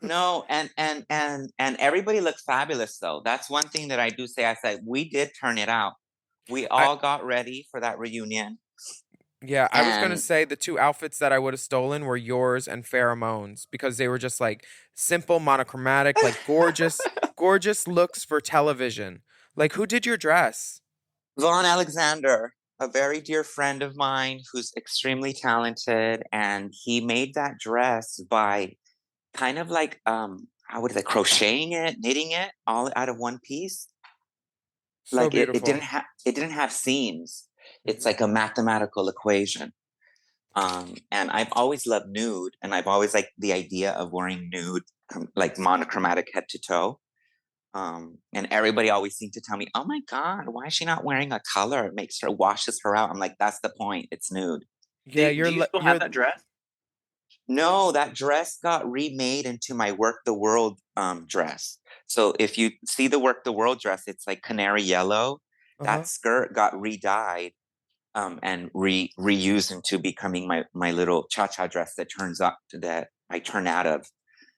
No, and everybody looks fabulous, though. That's one thing that I do say. I said, we did turn it out. We all got ready for that reunion. Yeah, I was going to say the 2 outfits that I would have stolen were yours and Pheromones, because they were just like simple, monochromatic, like gorgeous looks for television. Like, who did your dress? Vaughn Alexander, a very dear friend of mine who's extremely talented, and he made that dress by kind of like how would I crocheting it, knitting it all out of one piece. So Like it beautiful. didn't have seams. It's Mhm. like a mathematical equation. And I've always loved nude, and I've always liked the idea of wearing nude, like monochromatic head to toe. And everybody always seemed to tell me, "Oh my God, why is she not wearing a color? It makes her washes her out." I'm like, "That's the point. It's nude." Yeah, Do you still have that dress? No, that dress got remade into my Work the World dress. So if you see the Work the World dress, it's like canary yellow. Uh-huh. That skirt got re-dyed and reused into becoming my little cha-cha dress that turns up that I turn out of.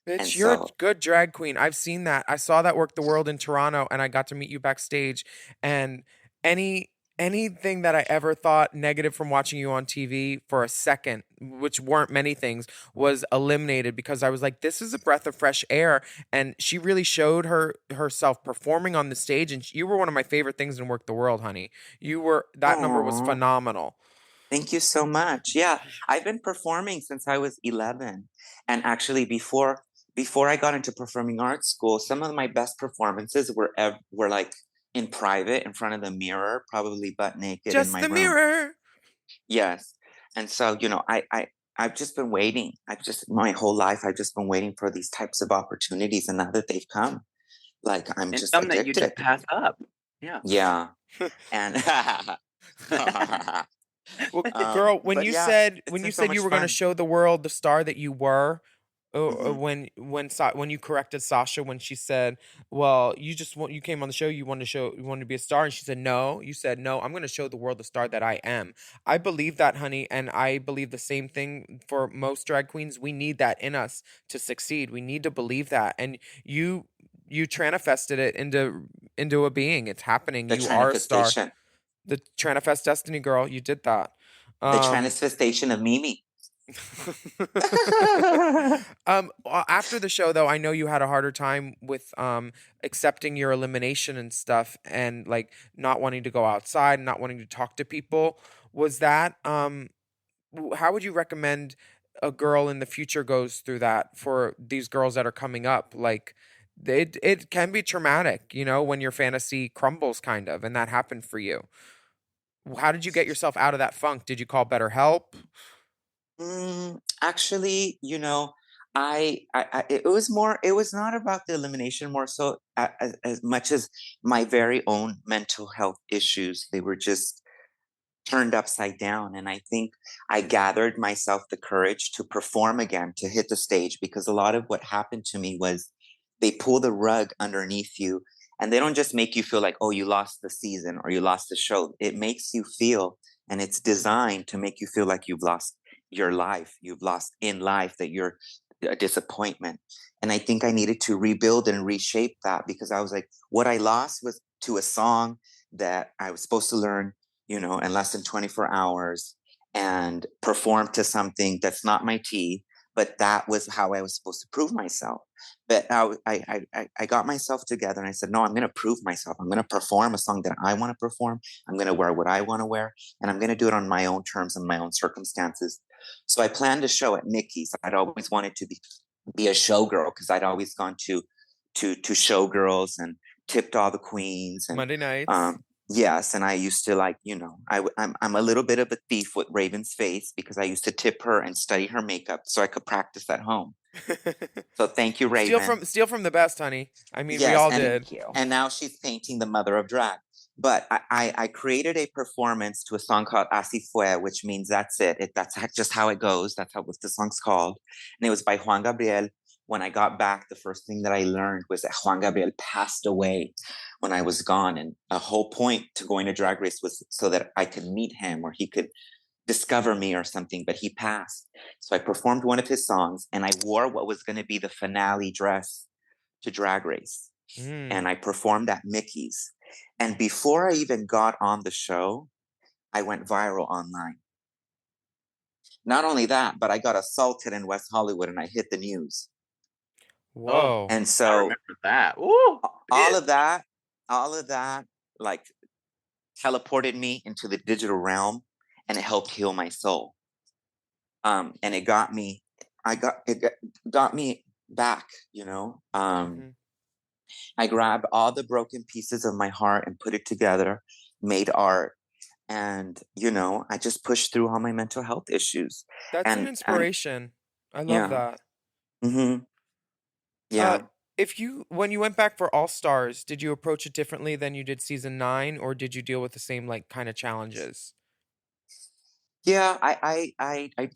And Bitch, you're a so good drag queen. I've seen that. I saw that Work the World in Toronto, and I got to meet you backstage. And anything that I ever thought negative from watching you on TV for a second, which weren't many things, was eliminated because I was like, this is a breath of fresh air. And she really showed herself performing on the stage, and you were one of my favorite things in Work the World, honey. That number was Aw. phenomenal. Thank you so much. Yeah, I've been performing since I was 11. And actually before I got into performing arts school, some of my best performances were like in private in front of the mirror, probably butt naked in Just my the room. mirror. Yes. And so, I've just been waiting. My whole life I've just been waiting for these types of opportunities, and now that they've come, like I'm And just some that you addicted. just pass up. Yeah. Yeah. And Well, girl, but yeah, when it's you been so said you much were going to fun. show the world the star that you were, Mhm. when you corrected Sasha when she said, "Well, you came on the show, you wanted to be a star," and she said, "No," you said, "No, I'm going to show the world the star that I am." I believe that, honey, and I believe the same thing for most drag queens. We need that in us to succeed. We need to believe that, and you manifested it into a being. It's happening. The You are a star. transfestation. The Tranifest Destiny girl, you did that. The transfestation of Mimi. After the show though, I know you had a harder time with accepting your elimination and stuff, and like not wanting to go outside, not wanting to talk to people. Was that how would you recommend a girl in the future goes through that for these girls that are coming up? Like it can be traumatic, when your fantasy crumbles kind of, and that happened for you. How did you get yourself out of that funk? Did you call better help? Actually, it was not about the elimination more so as much as my very own mental health issues. They were just turned upside down. And I think I gathered myself the courage to perform again, to hit the stage, because a lot of what happened to me was they pull the rug underneath you, and they don't just make you feel like, oh, you lost the season or you lost the show. It makes you feel, and it's designed to make you feel like you've lost your life, you've lost in life, that you're a disappointment. And I think I needed to rebuild and reshape that, because I was like, what I lost was to a song that I was supposed to learn, in less than 24 hours, and perform to something that's not my tea, but that was how I was supposed to prove myself. But I got myself together and I said, no, I'm going to prove myself. I'm going to perform a song that I want to perform. I'm going to wear what I want to wear, and I'm going to do it on my own terms and my own circumstances. So I planned a show at Mickey's. I'd always wanted to be a showgirl, because I'd always gone to showgirls and tipped all the queens, and Monday nights. yes, and I used to, like, I'm a little bit of a thief with Raven's face, because I used to tip her and study her makeup so I could practice at home. So thank you, Raven. Steal from the best, honey. I mean, we Yes, all and did. and now she's painting the mother of drag. But I created a performance to a song called Así Fue, which means that's it. That's just how it goes. That's what the song's called. And it was by Juan Gabriel. When I got back, the first thing that I learned was that Juan Gabriel passed away when I was gone. And a whole point to going to Drag Race was so that I could meet him, or he could discover me or something, but he passed. So I performed one of his songs, and I wore what was going to be the finale dress to Drag Race. And I performed at Mickey's. And before I even got on the show, I went viral online. Not only that, but I got assaulted in West Hollywood, and I hit the news. Whoa. And I so remember that. Ooh, all of that, all of that like teleported me into the digital realm, and it helped heal my soul. And it got me, got me back, you know. Mhm. I grabbed all the broken pieces of my heart and put it together, made art, and you know, I just pushed through all my mental health issues. That's an And inspiration. I love yeah, that. mm-hmm, Uh, yeah. when you went back for All Stars, did you approach it differently than you did season 9, or did you deal with the same like kind of challenges? Yeah, I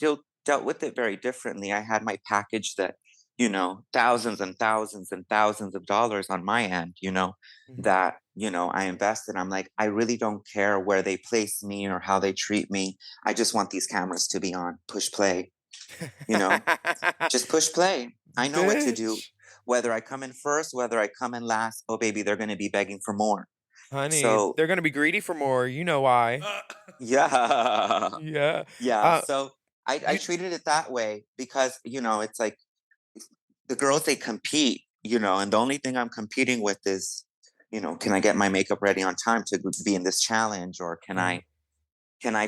dealt with it very differently. I had my package that, you know, thousands and thousands and thousands of dollars on my end, you know, Mhm. that, you know, I invested. I'm like, I really don't care where they place me or how they treat me. I just want these cameras to be on. Push play, you know, just push play. I know what to do. Bitch, Whether I come in first, whether I come in last, oh baby, they're gonna be begging for more. honey, So they're gonna be greedy for more. You know why? yeah. Yeah. Yeah, Uh, so I you treated it that way because, you know, it's like the girls they compete, you know, and the only thing I'm competing with is, you know, can I get my makeup ready on time to be in this challenge, or yeah. can I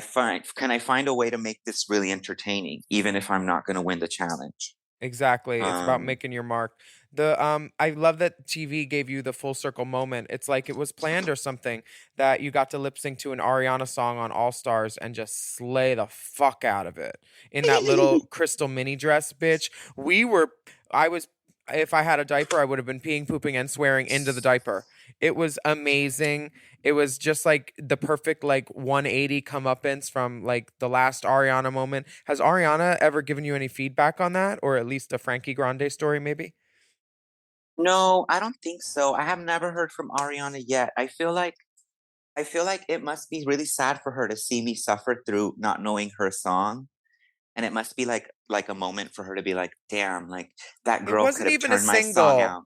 find a way to make this really entertaining, even if I'm not going to win the challenge? Exactly. It's about Um, making your mark. I love that TV gave you the full circle moment. It's like it was planned or something that you got to lip sync to an Ariana song on All Stars and just slay the fuck out of it in that little crystal mini dress, bitch. We were I was if I had a diaper, I would have been peeing, pooping, and swearing into the diaper. It was amazing. It was just like the perfect like 180 comeuppance from like the last Ariana moment. Has Ariana ever given you any feedback on that, or at least a Frankie Grande story, maybe? no, I don't think so. I have never heard from Ariana yet. I feel like it must be really sad for her to see me suffer through not knowing her song. And it must be like a moment for her to be like, damn, like that It girl could wasn't have even a turned my song single. out.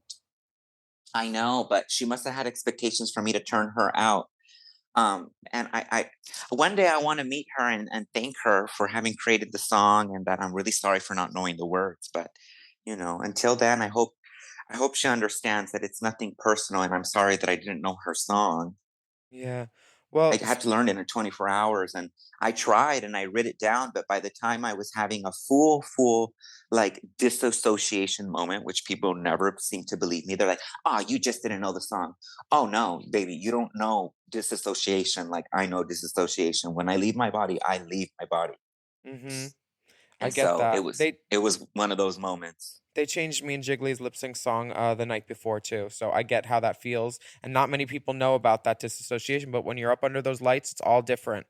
I know, but she must have had expectations for me to turn her out. And I one day I want to meet her and thank her for having created the song, and that I'm really sorry for not knowing the words. But you know, until then, I hope she understands that it's nothing personal, and I'm sorry that I didn't know her song. Yeah. I Well, had to learn it in 24 hours, and I tried and I writ it down, but by the time I was having a full like disassociation moment, which people never seem to believe me, they're like, "Oh, you just didn't know the song." Oh no, baby, you don't know disassociation like I know disassociation. When I leave my body, I leave my body. mm-hmm. I And get so that. it was one of those moments. They changed me and Jiggly's lip sync song the night before too, so I get how that feels. And not many people know about that disassociation, but when you're up under those lights, it's all different.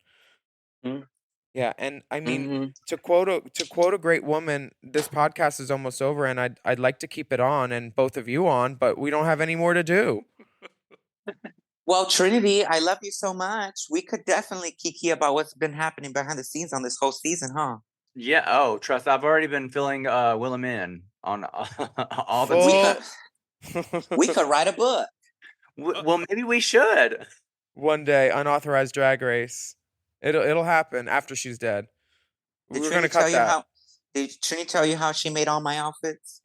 Yeah, and I mean, Mm-hmm. to quote a great woman, this podcast is almost over, and I'd like to keep it on and both of you on, but we don't have any more to do. Well, Trinity, I love you so much. We could definitely kiki about what's been happening behind the scenes on this whole season, huh? Yeah. Oh, trust. I've already been filling Willam in on all the We Full. could we could write a book. Well, maybe we should. One day, unauthorized drag race. It'll happen after she's dead. Did We're gonna Trini tell cut you that. how? Did Trini tell you how she made all my outfits?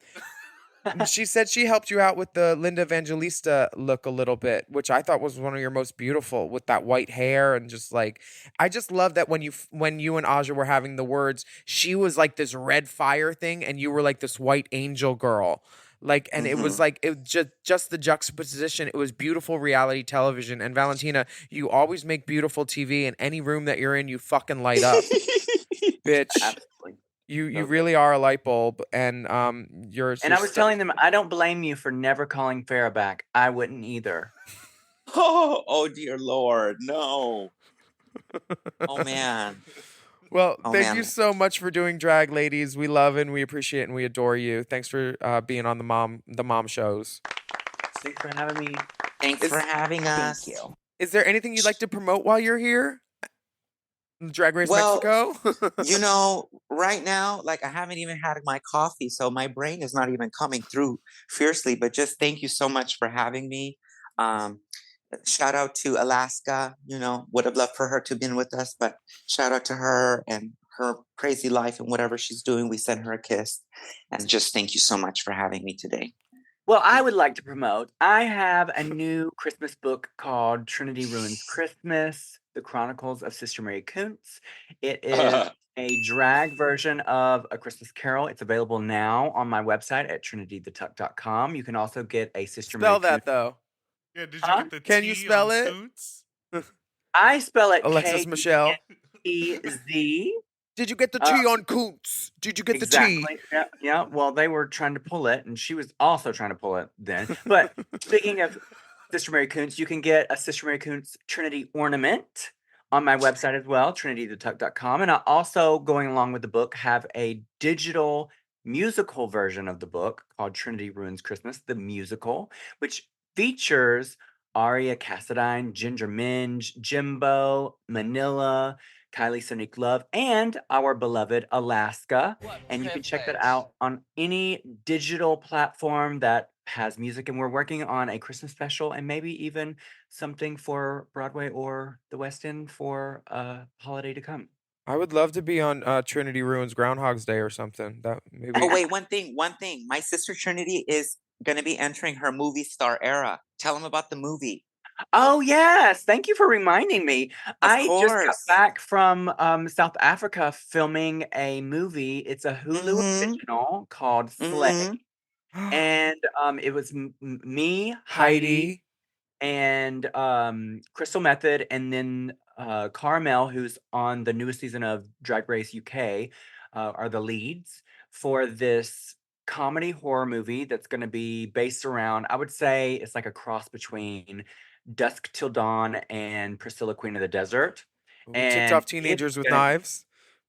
She said she helped you out with the Linda Evangelista look a little bit, which I thought was one of your most beautiful with that white hair and just like I just love that when you and Aja were having the words, she was like this red fire thing and you were like this white angel girl. Like and it was Mm-hmm. like it just the juxtaposition. It was beautiful reality television. And Valentina, you always make beautiful TV in any room that you're in, you fucking light up. Bitch. Absolutely. You So good. really are a light bulb and And I was telling them I don't blame you for never calling Farrah back. I wouldn't either. Oh dear Lord, no. Oh man. Well, Oh thank you man. so much for doing drag, ladies. We love and we appreciate and we adore you. Thanks for being on the mom shows. Thanks for having me. Thanks Is for having us. Thank you. is there anything you'd like to promote while you're here? Drag Race Well, Mexico? you know, right now, like I haven't even had my coffee, so my brain is not even coming through fiercely. But just thank you so much for having me. Um, Shout out to Alaska. You know, would have loved for her to have been with us, but shout out to her and her crazy life and whatever she's doing. We send her a kiss, and just thank you so much for having me today. Well, I would like to promote. I have a new Christmas book called Trinity Ruins Christmas: The Chronicles of Sister Mary Kuntz. It is a drag version of A Christmas Carol. It's available now on my website at trinitythetuck.com. You can also get a Sister Mary Spell that Kuntz. though. Yeah, did you Huh? get the Can T you spell on it? Coots? I spell it Alexis Michelle. K-E-Z. Did you get the T on Coots? Did you get the T? Exactly. Yeah, yeah. Well, they were trying to pull it, and she was also trying to pull it then. But speaking of Sister Mary Kuntz, you can get a Sister Mary Kuntz Trinity ornament on my website as well, trinitythetuck.com. And I also, going along with the book, have a digital musical version of the book called Trinity Ruins Christmas, the musical, which features Aria Cassadine, Ginger Minge, Jimbo, Manila, Kylie Sonique Love, and our beloved Alaska. And you can check that out on any digital platform that has music. And we're working on a Christmas special and maybe even something for Broadway or the West End for a holiday to come. I would love to be on Trinity Ruins Groundhog's Day or something. That maybe. Oh wait, one thing. My sister Trinity is gonna be entering her movie star era. Tell them about the movie. Oh, yes. Thank you for reminding me. I just got course. back from South Africa filming a movie. It's a Hulu original called Slay. And it was me, Heidi, and Crystal Method, and then Carmel, who's on the newest season of Drag Race UK, are the leads for this comedy horror movie that's going to be based around, I would say it's like a cross between Dusk Till Dawn and Priscilla Queen of the Desert. We tipped off teenagers with knives.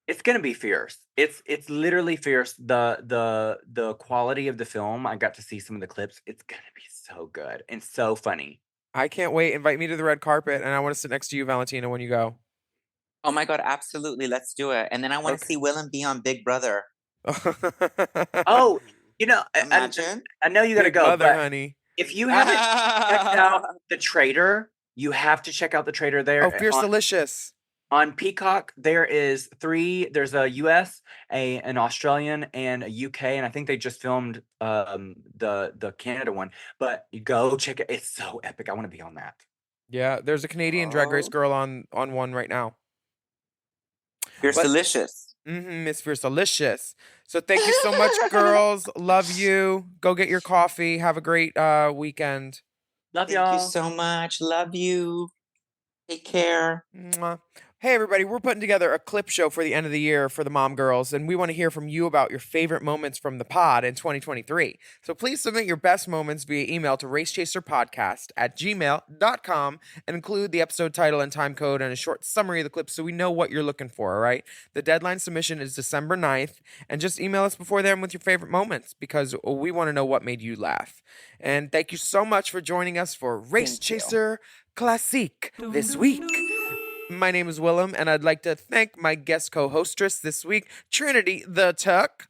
It's gonna be fierce. It's literally fierce. The quality of the film, I got to see some of the clips. It's gonna be so good and so funny. I can't wait. Invite me to the red carpet, and I want to sit next to you, Valentina, when you go. Oh my God, absolutely. Let's do it. And then I want to see Willam be on Big Brother. Oh, you know, Imagine. I know you gotta Big go, Brother, but honey. if you haven't checked out The Traitor, you have to check out The Traitor there. Oh, Fierce Delicious. On Peacock, there's a US, an Australian, and a UK, and I think they just filmed the Canada one. But you go check it. It's so epic. I want to be on that. Yeah, there's a Canadian Drag Race girl on one right now. Fierce Delicious. Miss Fierce Delicious. So thank you so much, girls. Love you. Go get your coffee. Have a great weekend. Love y'all. Thank you so much. Love you. Take care. Mwah. Hey, everybody, we're putting together a clip show for the end of the year for the Mom Girls, and we want to hear from you about your favorite moments from the pod in 2023. So please submit your best moments via email to racechaserpodcast@gmail.com and include the episode title and time code and a short summary of the clip so we know what you're looking for, all right? The deadline submission is December 9th, and just email us before then with your favorite moments because we want to know what made you laugh. And thank you so much for joining us for Race Chaser Classique this week. My name is Willam, and I'd like to thank my guest co-hostess this week, Trinity The Tuck,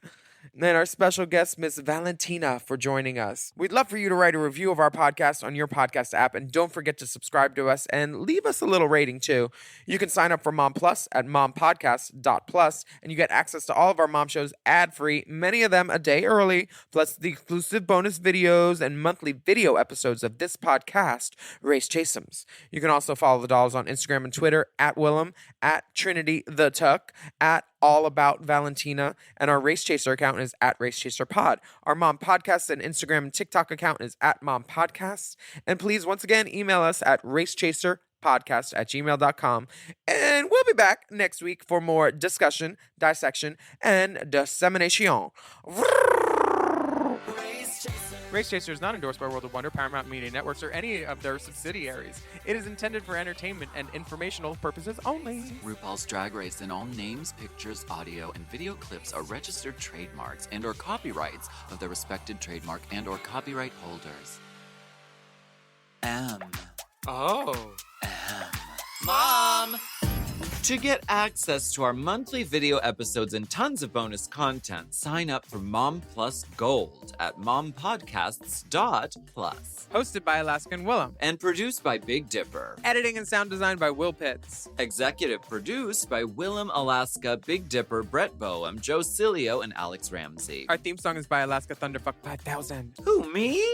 and our special guest, Miss Valentina, for joining us. We'd love for you to write a review of our podcast on your podcast app, and don't forget to subscribe to us and leave us a little rating, too. You can sign up for Mom Plus at mompodcast.plus, and you get access to all of our mom shows ad-free, many of them a day early, plus the exclusive bonus videos and monthly video episodes of this podcast, Race Chasems. You can also follow the dolls on Instagram and Twitter, at Willam, at Trinity The Tuck, at All About Valentina, and our Race Chaser account is at Race Chaser Pod. Our Mom Podcast and Instagram and TikTok account is at Mom Podcasts. And please, once again, email us at racechaserpodcast@gmail.com. And we'll be back next week for more discussion, dissection, and dissemination. Race Chaser is not endorsed by World of Wonder, Paramount Media Networks, or any of their subsidiaries. It is intended for entertainment and informational purposes only. RuPaul's Drag Race and all names, pictures, audio, and video clips are registered trademarks and or copyrights of their respected trademark and or copyright holders. Mom! To get access to our monthly video episodes and tons of bonus content, sign up for Mom Plus Gold at mompodcasts.plus. Hosted by Alaska and Willam. And produced by Big Dipper. Editing and sound design by Will Pitts. Executive produced by Willam, Alaska, Big Dipper, Brett Boehm, Joe Cilio, and Alex Ramsey. Our theme song is by Alaska Thunderfuck 5000. Who, me?